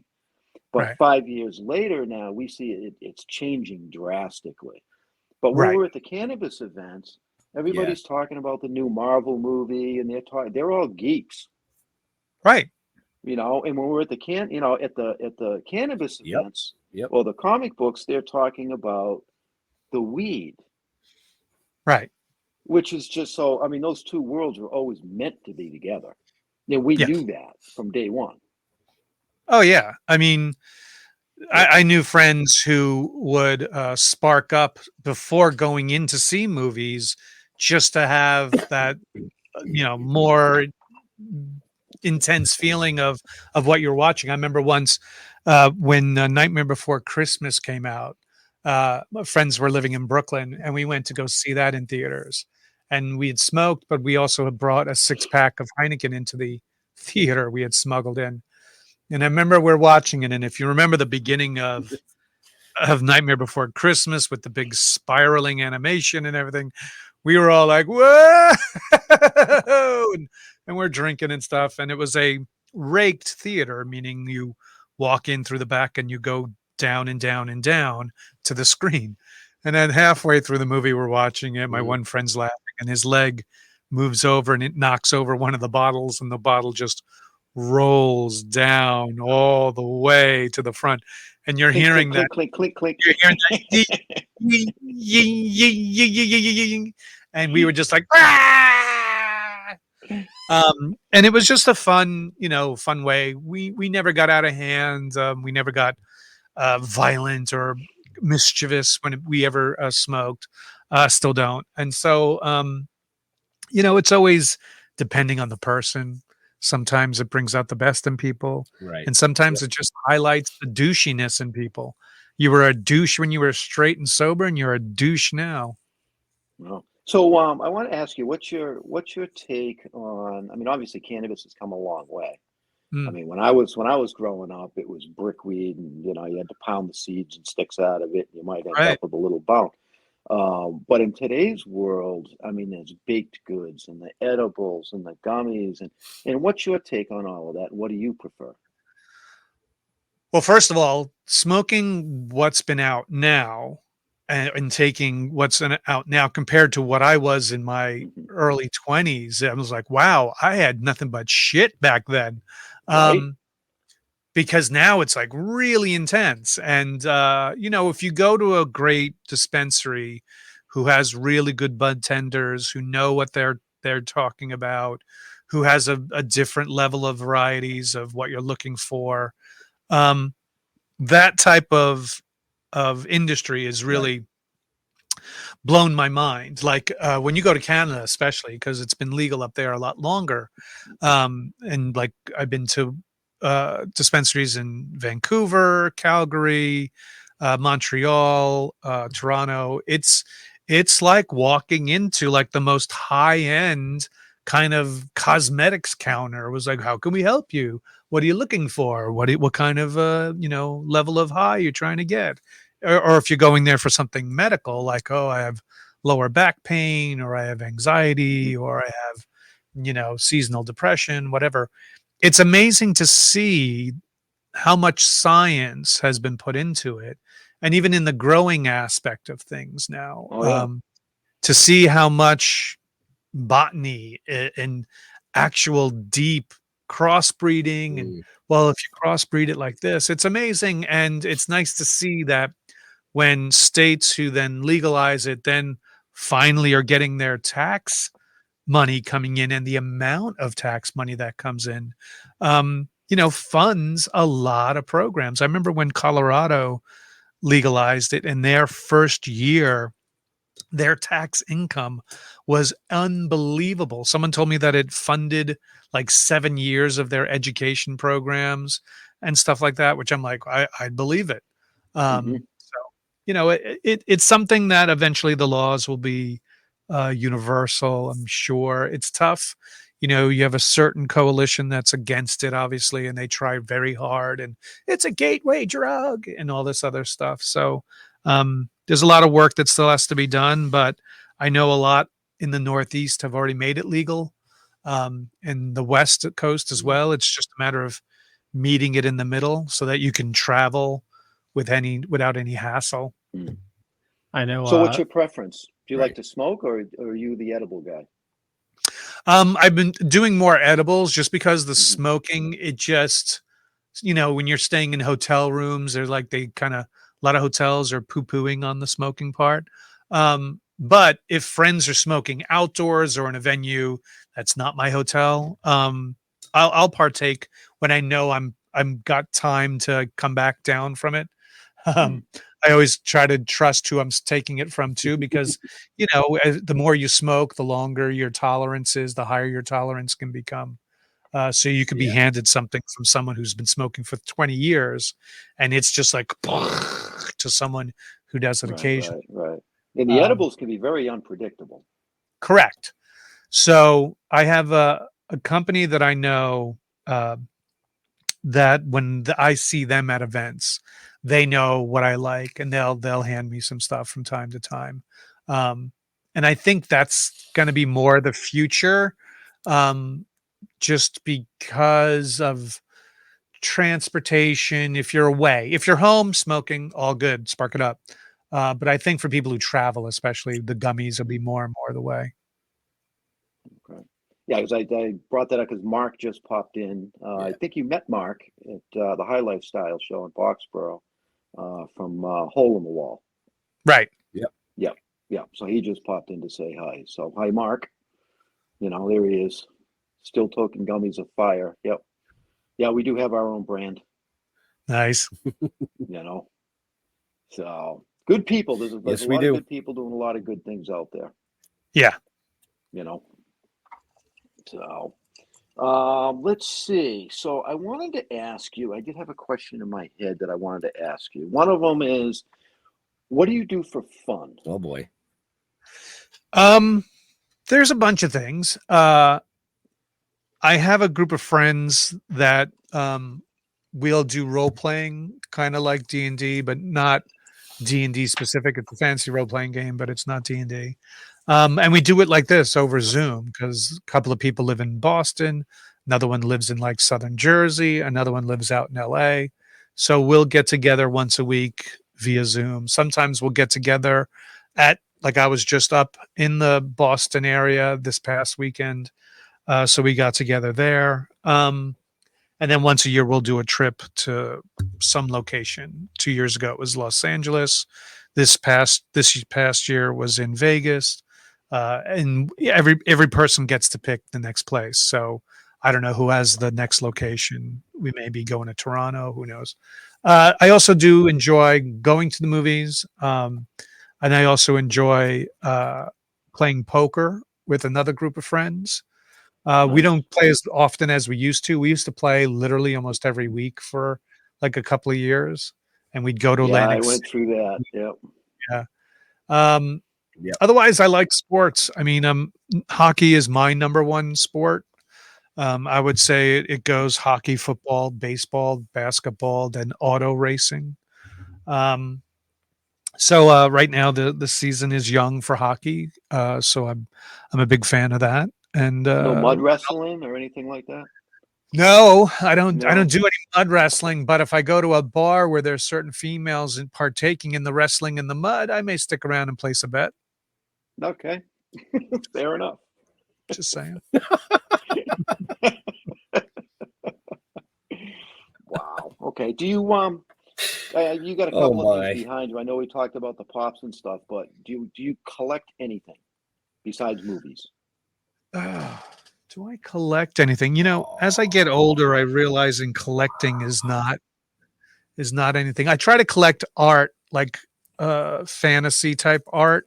But 5 years later now, we see it's changing drastically. But when we're at the cannabis events, everybody's talking about the new Marvel movie, and they're all geeks. Right. And when we're at the cannabis events, or the comic books, they're talking about the weed. Right. Which is just so, those two worlds were always meant to be together. We knew that from day one. Oh, yeah. I knew friends who would spark up before going in to see movies just to have that, more intense feeling of what you're watching. I remember once when Nightmare Before Christmas came out, my friends were living in Brooklyn, and we went to go see that in theaters. And we had smoked, but we also had brought a 6-pack of Heineken into the theater we had smuggled in. And I remember we're watching it, and if you remember the beginning of Nightmare Before Christmas with the big spiraling animation and everything, we were all like, whoa! and we're drinking and stuff. And it was a raked theater, meaning you walk in through the back and you go down and down and down to the screen. And then halfway through the movie, we're watching it. My one friend's laughing, and his leg moves over and it knocks over one of the bottles, and the bottle just rolls down all the way to the front. And you're hearing that click, click, click. You're hearing that and we were just like, ah! And it was just a fun way. We never got out of hand. We never got violent or mischievous when we ever smoked. Still don't. And so, it's always depending on the person. Sometimes it brings out the best in people, and sometimes it just highlights the douchiness in people. You were a douche when you were straight and sober, and you're a douche now. Well, so I want to ask you, what's your take on? I mean, obviously, cannabis has come a long way. I Mm, mean, when I was growing up, it was brickweed, and you had to pound the seeds and sticks out of it. And you might end right. up with a little bone. But in today's world, I mean, there's baked goods and the edibles and the gummies, and what's your take on all of that? What do you prefer? Well, first of all, smoking what's been out now and taking out now compared to what I was in my Hmm. early 20s, I was like, wow, I had nothing but shit back then. Right? Um, because now it's like really intense. And, if you go to a great dispensary who has really good bud tenders, who know what they're talking about, who has a different level of varieties of what you're looking for, um, that type of industry is Right. really blown my mind. Like when you go to Canada, especially because it's been legal up there a lot longer, and like I've been to dispensaries in Vancouver, Calgary, Montreal, Toronto. It's like walking into like the most high end kind of cosmetics counter. It was like, how can we help you? What are you looking for? What kind of level of high you're trying to get? Or if you're going there for something medical, like, oh, I have lower back pain, or I have anxiety, or I have, seasonal depression, whatever. It's amazing to see how much science has been put into it. And even in the growing aspect of things now, Oh yeah. to see how much botany and actual deep crossbreeding. And Mm. well, if you crossbreed it like this, it's amazing. And it's nice to see that when states who then legalize it then finally are getting their tax money coming in, and the amount of tax money that comes in funds a lot of programs. I remember when Colorado legalized it, in their first year their tax income was unbelievable. Someone told me that it funded like 7 years of their education programs and stuff like that, which I'm like, I believe it. Hmm. So, it's something that eventually the laws will be universal. I'm sure it's tough. You have a certain coalition that's against it, obviously, and they try very hard, and it's a gateway drug and all this other stuff. So, there's a lot of work that still has to be done, but I know a lot in the Northeast have already made it legal, and the West Coast as well. It's just a matter of meeting it in the middle so that you can travel without any hassle. I know. So what's your preference? Do you like Right. to smoke, or are you the edible guy? I've been doing more edibles just because the Hmm. smoking, it just, when you're staying in hotel rooms, they're like, they kind of, a lot of hotels are poo-pooing on the smoking part. But if friends are smoking outdoors or in a venue that's not my hotel, I'll partake when I know I'm got time to come back down from it. Mm. Um, I always try to trust who I'm taking it from too, because the more you smoke, the longer your tolerance is, the higher your tolerance can become. So you could be Yeah. handed something from someone who's been smoking for 20 years, and it's just like to someone who does it Right, occasionally. right, right. And the Um, edibles can be very unpredictable. correct. So I have a company that I know, that when I see them at events, they know what I like, and they'll hand me some stuff from time to time. Um, and I think that's going to be more the future, um, just because of transportation. If you're away, if you're home smoking, all good, spark it up. But I think for people who travel, especially, the gummies will be more and more the way. Okay. Yeah, because I brought that up because Mark just popped in. I Yeah. think you met Mark at the High Lifestyle show in Boxborough from Hole in the Wall. Right. Yep. Yeah, yeah. So he just popped in to say hi. So hi, Mark. There he is. Still Toking Gummies of Fire. Yep. Yeah, we do have our own brand. Nice. You know, so good people. There's Yes, a we lot of do. good people doing a lot of good things out there. Yeah. You know, so Let's see. So I wanted to ask you, I did have a question in my head that I wanted to ask you. One of them is, what do you do for fun? Oh boy. There's a bunch of things. I have a group of friends that we'll do role playing, kind of like D&D, but not D&D specific. It's a fancy role playing game, but it's not D&D. And we do it like this over Zoom because a couple of people live in Boston, another one lives in like Southern Jersey, another one lives out in LA. So we'll get together once a week via Zoom. Sometimes we'll get together at, like I was just up in the Boston area this past weekend. So we got together there. And then once a year, we'll do a trip to some location. 2 years ago, it was Los Angeles. This past year was in Vegas. And every person gets to pick the next place. So I don't know who has the next location. We may be going to Toronto. Who knows? I also do enjoy going to the movies. And I also enjoy playing poker with another group of friends. We don't play as often as we used to. We used to play literally almost every week for like a couple of years, and we'd go to Atlantic. I went through that. Yep. Yeah. Yep. Otherwise, I like sports. I mean, hockey is my number one sport. I would say it goes hockey, football, baseball, basketball, then auto racing. So right now the season is young for hockey. So I'm a big fan of that. And No mud wrestling or anything like that? no, I don't No. do any mud wrestling, but if I go to a bar where there's certain females and partaking in the wrestling in the mud, I may stick around and place a bet. Okay. Fair enough. Just saying. Wow. Okay. Do you you got a couple of things behind you. I know we talked about the pops and stuff, but do you collect anything besides movies? Do I collect anything? You know, as I get older, I realize collecting is not anything. I try to collect art, like fantasy type art.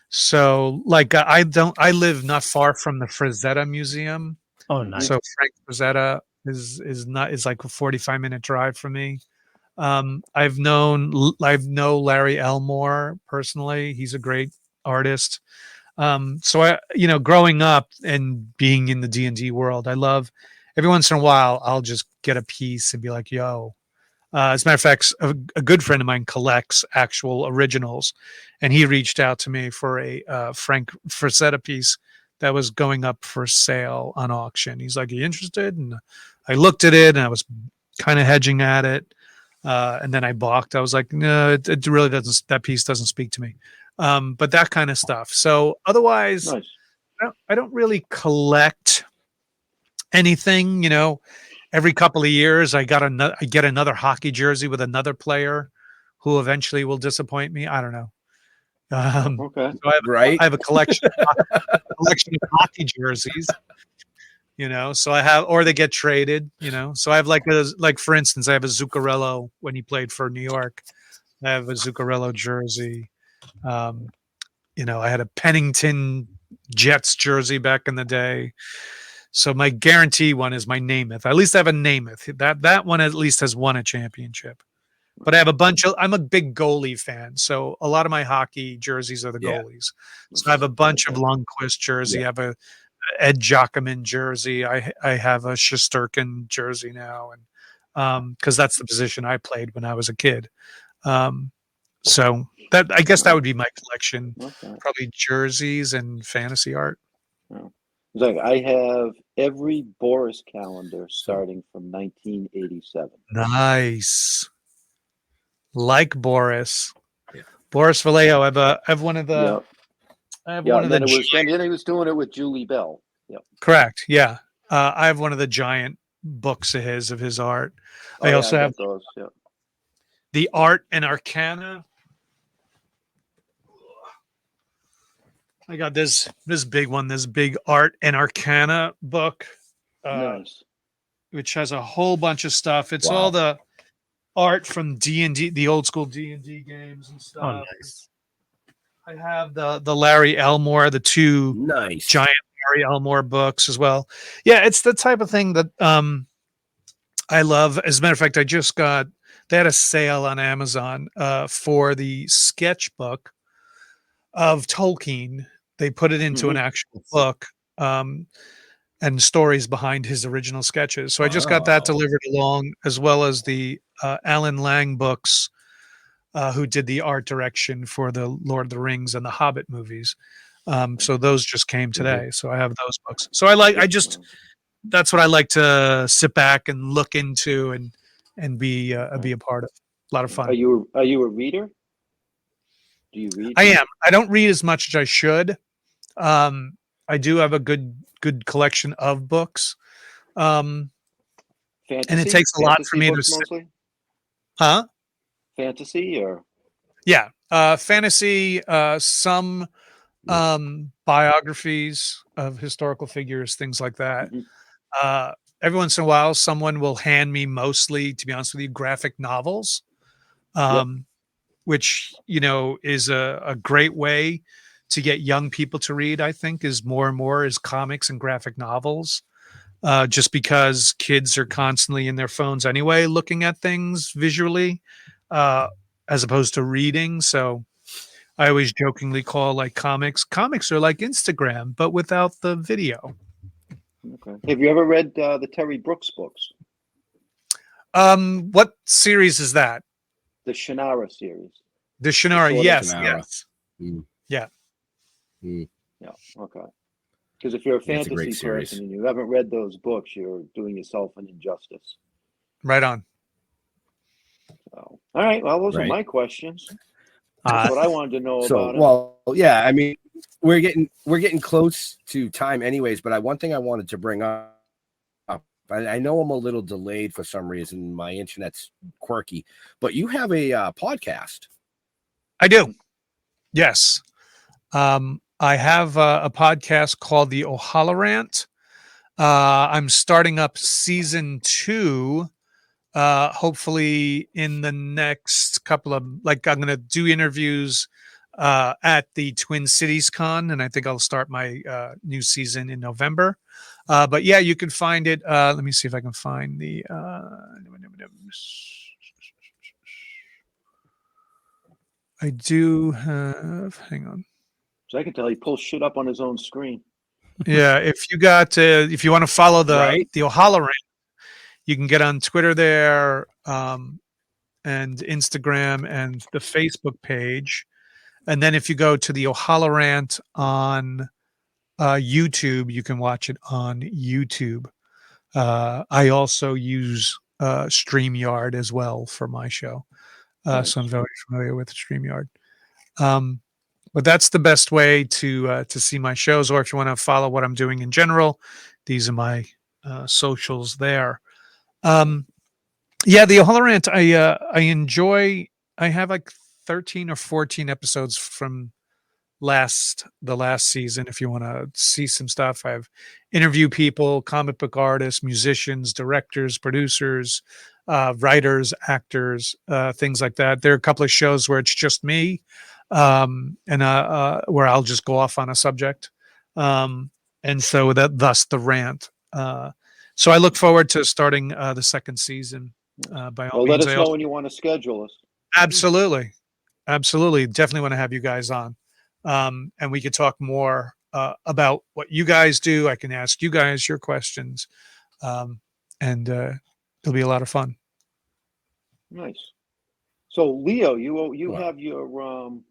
So like I live not far from the Frazetta Museum. Oh, nice. So Frank Frazetta is like a 45-minute drive from me. I've known Larry Elmore personally. He's a great artist. So I, growing up and being in the D&D world, I love every once in a while, I'll just get a piece and be like, yo, as a matter of fact, a good friend of mine collects actual originals, and he reached out to me for a Frank Frazetta piece that was going up for sale on auction. He's like, "Are you interested?" And I looked at it, and I was kind of hedging at it, and then I balked. I was like, "No, it really doesn't. That piece doesn't speak to me." But that kind of stuff. So otherwise, Nice. I don't really collect anything. Every couple of years, I get another hockey jersey with another player who eventually will disappoint me. I don't know. Okay. So I have a collection of hockey jerseys. So I have, or they get traded. So I have like for instance, I have a Zuccarello when he played for New York. I have a Zuccarello jersey. I had a Pennington Jets jersey back in the day. So my guarantee one is my Namath. At least I have a Namath. That one at least has won a championship. But I have I'm a big goalie fan. So a lot of my hockey jerseys are the goalies. So I have a bunch of Lundqvist jersey. I have a Ed Jockerman jersey. I have a Shesterkin jersey now. And because that's the position I played when I was a kid. So I guess that would be my collection. Okay. Probably jerseys and fantasy art. Yeah. Like I have every Boris calendar starting from 1987. Nice. Like Boris. Yeah. Boris Vallejo. I have one of the. Yep. I have one of the. And then he was doing it with Julie Bell. Yep. Correct. Yeah. I have one of the giant books of his art. I also have those. Yep. The Art and Arcana. I got this big one, this big Art and Arcana book, Nice. which has a whole bunch of stuff. It's all the art from D&D, the old school D&D games and stuff. Oh, nice. I have the Larry Elmore, the two giant Gary Elmore books as well. Yeah, it's the type of thing that I love. As a matter of fact, they had a sale on Amazon for the sketchbook of Tolkien. They put it into an actual book, and stories behind his original sketches. So I just got that Wow. delivered along, as well as the Alan Lang books, who did the art direction for the Lord of the Rings and the Hobbit movies. So those just came today. So I have those books. So that's what I like to sit back and look into and be a part of. A lot of fun. Are you a reader? Do you read? I am. I don't read as much as I should. I do have a good collection of books. Fantasy? And it takes a lot for me to mostly? Huh? Fantasy or? Yeah. Fantasy, some biographies of historical figures, things like that. Every once in a while, someone will hand me, mostly, to be honest with you, graphic novels, which, is a great way to get young people to read, I think, is more and more is comics and graphic novels. Just because kids are constantly in their phones anyway, looking at things visually, as opposed to reading. So I always jokingly call comics are like Instagram, but without the video. Okay. Have you ever read the Terry Brooks books? What series is that? The Shannara series. The Shannara, yes. Yeah. Yeah. Okay. Because if you're a fantasy person and you haven't read those books, you're doing yourself an injustice. Right on. So, all right. Well, those are my questions. That's what I wanted to know about it. Well, yeah. I mean, we're getting close to time, anyways. But one thing I wanted to bring up. I know I'm a little delayed for some reason. My internet's quirky, but you have a podcast. I do. Yes. I have a podcast called the O'Halloran. I'm starting up season 2. Hopefully in the next couple of, I'm going to do interviews at the Twin Cities Con, and I think I'll start my new season in November. But yeah, you can find it. Let me see if I can find the. I do have. Hang on. So I can tell he pulls shit up on his own screen. Yeah, if you want to follow the O'Halloran, you can get on Twitter there, and Instagram and the Facebook page. And then if you go to the O'Halloran on YouTube, you can watch it on YouTube. I also use StreamYard as well for my show. So I'm very familiar with StreamYard. But that's the best way to see my shows. Or if you want to follow what I'm doing in general, these are my socials there. Yeah, the O'Halloran, I enjoy. I have 13 or 14 episodes from the last season. If you want to see some stuff, I've interviewed people, comic book artists, musicians, directors, producers, writers, actors, things like that. There are a couple of shows where it's just me, and where I'll just go off on a subject, and so thus the rant. So I look forward to starting the second season. By all means, let us know when you want to schedule us. Absolutely. Definitely want to have you guys on. And we could talk more about what you guys do. I can ask you guys your questions, and it'll be a lot of fun. Nice. So, Leo, you have your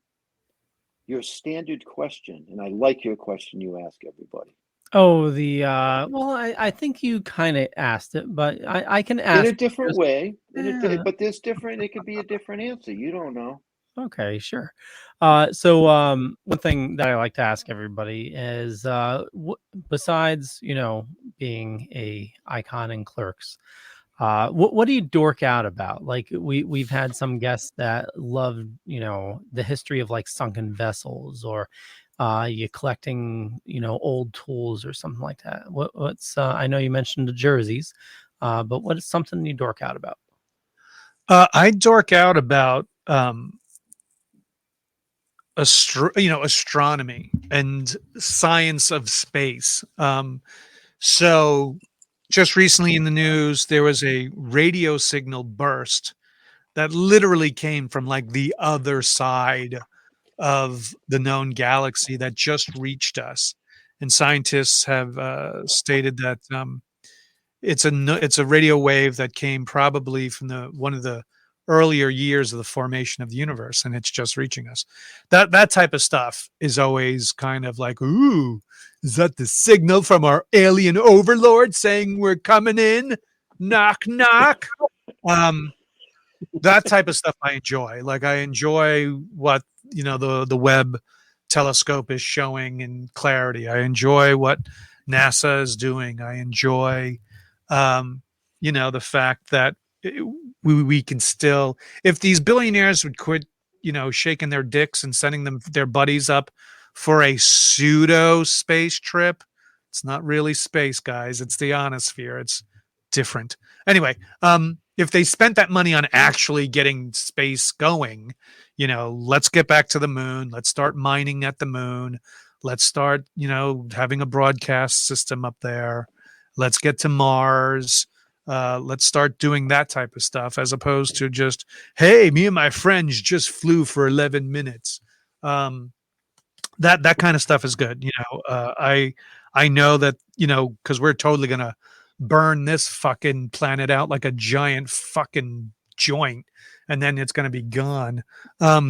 standard question, and I like your question you ask everybody. Oh, well, I think you kind of asked it, but I can ask in a different way. But there's different. It could be a different answer. You don't know. Okay, sure. So one thing that I like to ask everybody is, besides being a icon in Clerks, what do you dork out about? Like we've had some guests that love the history of sunken vessels, or you collecting old tools or something like that. What's I know you mentioned the jerseys, but what is something you dork out about? I dork out about astronomy and science of space. So just recently in the news, there was a radio signal burst that literally came from like the other side of the known galaxy that just reached us. And scientists have stated that it's a radio wave that came probably from one of the earlier years of the formation of the universe, and it's just reaching us. That type of stuff is always kind of like, ooh, is that the signal from our alien overlord saying we're coming in? Knock knock. That type of stuff I enjoy. Like I enjoy what the Webb telescope is showing in clarity. I enjoy what NASA is doing. I enjoy the fact that we can still, if these billionaires would quit, shaking their dicks and sending their buddies up for a pseudo space trip. It's not really space, guys. It's the ionosphere. It's different. Anyway, if they spent that money on actually getting space going, let's get back to the moon. Let's start mining at the moon. Let's start, having a broadcast system up there. Let's get to Mars. Let's start doing that type of stuff as opposed to just, hey, me and my friends just flew for 11 minutes. That kind of stuff is good. I know that, because we're totally going to burn this fucking planet out like a giant fucking joint, and then it's going to be gone.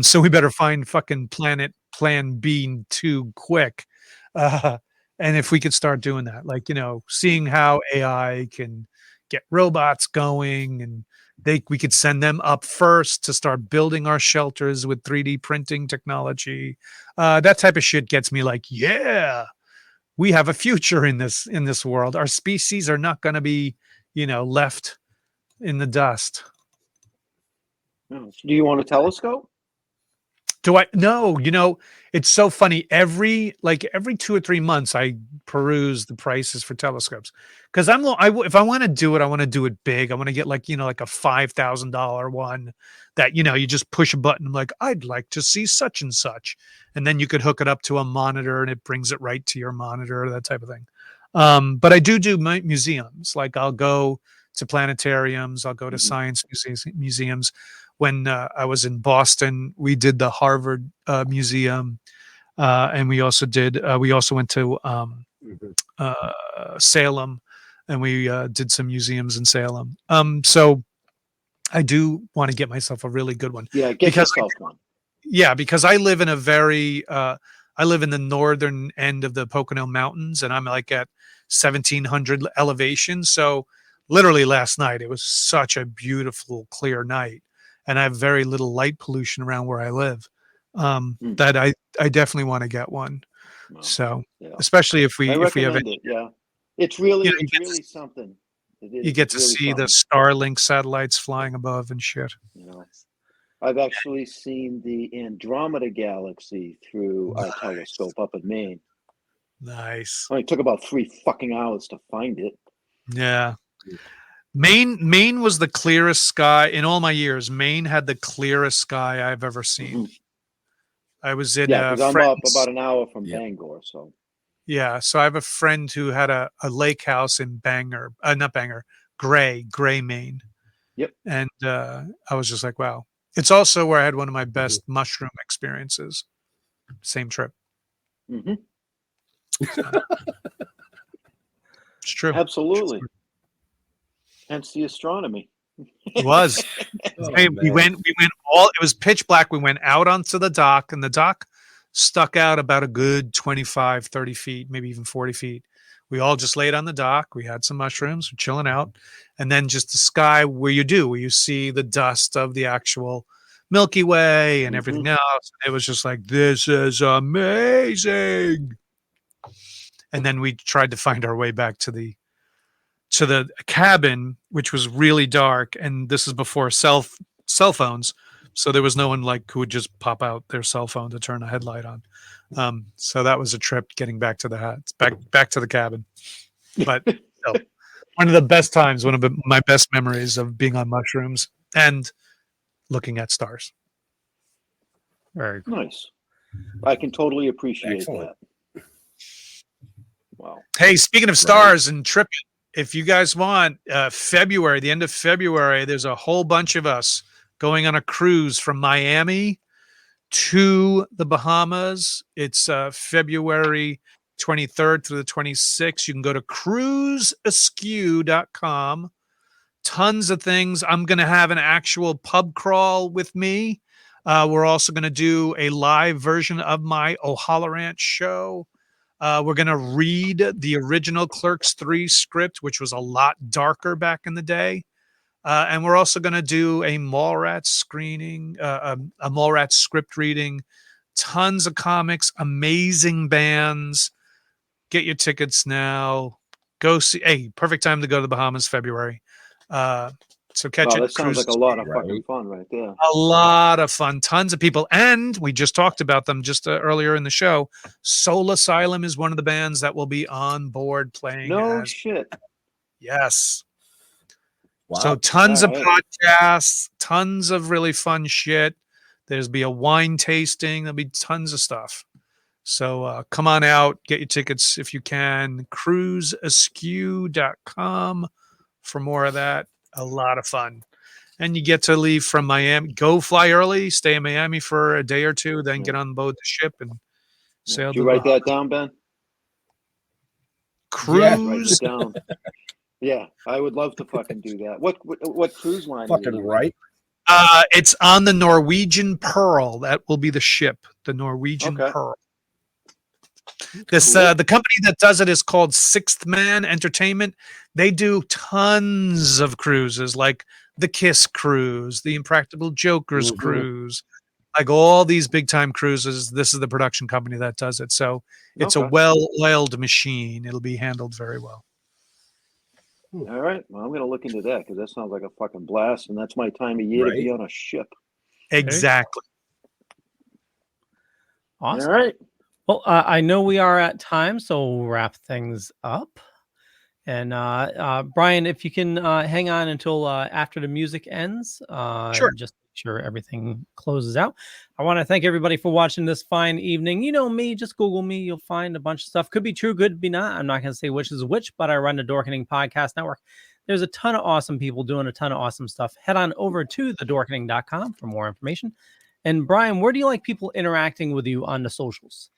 So we better find fucking planet plan B too quick. And if we could start doing that, like, seeing how AI can get robots going, and we could send them up first to start building our shelters with 3D printing technology. That type of shit gets me like, yeah, we have a future in this world. Our species are not going to be, left in the dust. Do you want a telescope? Do I? No, it's so funny. Every 2 or 3 months, I peruse the prices for telescopes because if I want to do it, I want to do it big. I want to get like a $5,000 one that, you just push a button. I'm like, I'd like to see such and such. And then you could hook it up to a monitor and it brings it right to your monitor, that type of thing. But I do my museums. Like I'll go to planetariums. I'll go to science museums. When I was in Boston, we did the Harvard Museum, and we also went to Salem, and we did some museums in Salem. So I do want to get myself a really good one. Yeah, get yourself one. Yeah, because I live in I live in the northern end of the Pocono Mountains, and I'm like at 1,700 elevation. So literally last night, it was such a beautiful, clear night. And I have very little light pollution around where I live. That I definitely want to get one. Well, So yeah. especially if we have it, yeah, it's really something. You get to really see something. the Starlink satellites flying above and shit. I've actually seen the Andromeda Galaxy through our telescope up in Maine. Nice. It took about 3 fucking hours to find it. Yeah. Maine was the clearest sky in all my years. Maine had the clearest sky I've ever seen. I was in because I'm up about an hour from Bangor, so yeah. So I have a friend who had a lake house in Bangor, not Bangor, Gray, Maine. Yep. And I was just like, wow. It's also where I had one of my best mushroom experiences. Same trip. Mm-hmm. It's true. Absolutely. Hence the astronomy. It was. We went it was pitch black. We went out onto the dock, and the dock stuck out about a good 25, 30 feet, maybe even 40 feet. We all just laid on the dock. We had some mushrooms, we're chilling out. And then just the sky where you see the dust of the actual Milky Way and everything else. It was just like, this is amazing. And then we tried to find our way back to the cabin, which was really dark, and this is before cell phones, so there was no one who would just pop out their cell phone to turn a headlight on. So that was a trip getting back to back to the cabin. But one of the best times, one of my best memories of being on mushrooms and looking at stars. Very cool. Nice. I can totally appreciate Excellent. that. Wow. Hey, speaking of stars and tripping, if you guys want, February, the end of February, there's a whole bunch of us going on a cruise from Miami to the Bahamas. It's February 23rd through the 26th. You can go to cruiseaskew.com. Tons of things. I'm going to have an actual pub crawl with me. We're also going to do a live version of my O'Halloran show. We're going to read the original Clerks 3 script, which was a lot darker back in the day. And we're also going to do a Mallrats screening, a Mallrats script reading, tons of comics, amazing bands. Get your tickets now. Go see. Hey, perfect time to go to the Bahamas, February. So catch Wow, it. that sounds like a lot of right? fucking fun right there. A lot of fun. Tons of people. And we just talked about them just earlier in the show. Soul Asylum is one of the bands that will be on board playing. No shit. Yes. Wow. So tons of All podcasts, tons of really fun shit. There's be a wine tasting. There'll be tons of stuff. So come on out, get your tickets if you can. Cruiseaskew.com for more of that. A lot of fun. And you get to leave from Miami. Go fly early, stay in Miami for a day or two, then get on board the ship and sail. Did you write that down, Ben? Cruise. Yeah, write it down. Yeah, I would love to fucking do that. What cruise line? Fucking right. It's on the Norwegian Pearl. That will be the ship, the Norwegian Pearl. This the company that does it is called Sixth Man Entertainment. They do tons of cruises, like the Kiss Cruise, the Impractical Jokers Cruise, like all these big time cruises. This is the production company that does it. So it's a well-oiled machine. It'll be handled very well. All right. Well, I'm going to look into that because that sounds like a fucking blast, and that's my time of year to be on a ship. Exactly. Awesome. All right. Well, I know we are at time, so we'll wrap things up. And Brian, if you can hang on until after the music ends, sure. Just make sure everything closes out. I want to thank everybody for watching this fine evening. You know me, just Google me. You'll find a bunch of stuff. Could be true, could be not. I'm not going to say which is which, but I run the Dorkening Podcast Network. There's a ton of awesome people doing a ton of awesome stuff. Head on over to thedorkening.com for more information. And Brian, where do you like people interacting with you on the socials?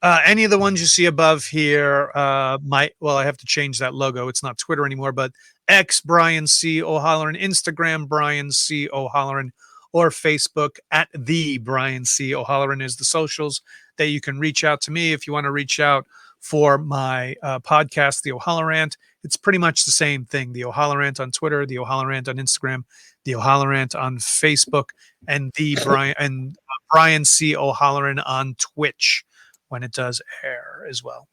Any of the ones you see above here, I have to change that logo. It's not Twitter anymore, but X Brian C. O'Halloran, Instagram Brian C. O'Halloran, or Facebook at the Brian C. O'Halloran is the socials that you can reach out to me if you want to reach out for my podcast, The O'Halloran. It's pretty much the same thing. The O'Halloran on Twitter, The O'Halloran on Instagram, The O'Halloran on Facebook, and Brian C. O'Halloran on Twitch when it does air as well.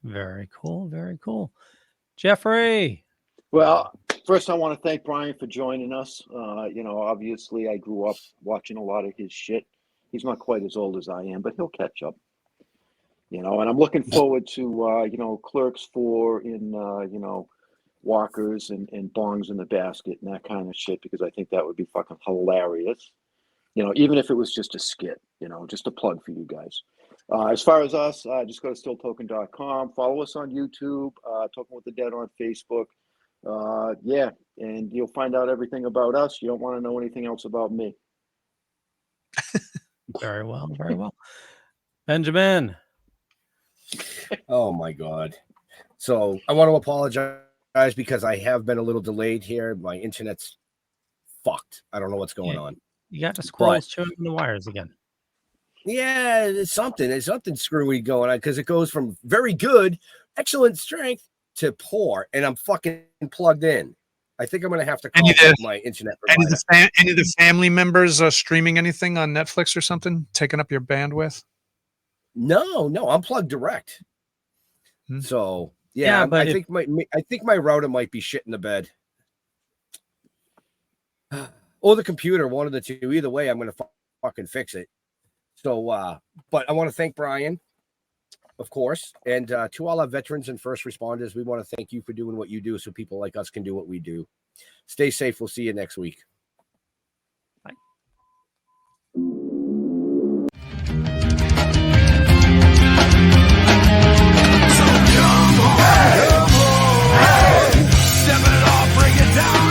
Very cool. Very cool. Jeffrey. Well, first I want to thank Brian for joining us. Obviously I grew up watching a lot of his shit. He's not quite as old as I am, but he'll catch up. And I'm looking forward to, Clerks 4 in, Walkers and Bongs in the Basket and that kind of shit, because I think that would be fucking hilarious. Even if it was just a skit, just a plug for you guys. As far as us, just go to stilltoking.com. Follow us on YouTube, Talking with the Dead on Facebook. And you'll find out everything about us. You don't want to know anything else about me. Very well. Very well. Benjamin. Oh, my God. So I want to apologize because I have been a little delayed here. My internet's fucked. I don't know what's going on. You got the squirrels chewing the wires again. Yeah, it's something screwy going on because it goes from very good, excellent strength to poor, and I'm fucking plugged in. I think I'm going to have to call my internet provider. Any of the family members streaming anything on Netflix or something, taking up your bandwidth? No, I'm plugged direct. So yeah, but I think my router might be shit in the bed, or the computer, one of the two. Either way, I'm going to fucking fix it. So, but I want to thank Brian, of course, and to all our veterans and first responders, we want to thank you for doing what you do so people like us can do what we do. Stay safe. We'll see you next week. Bye. down.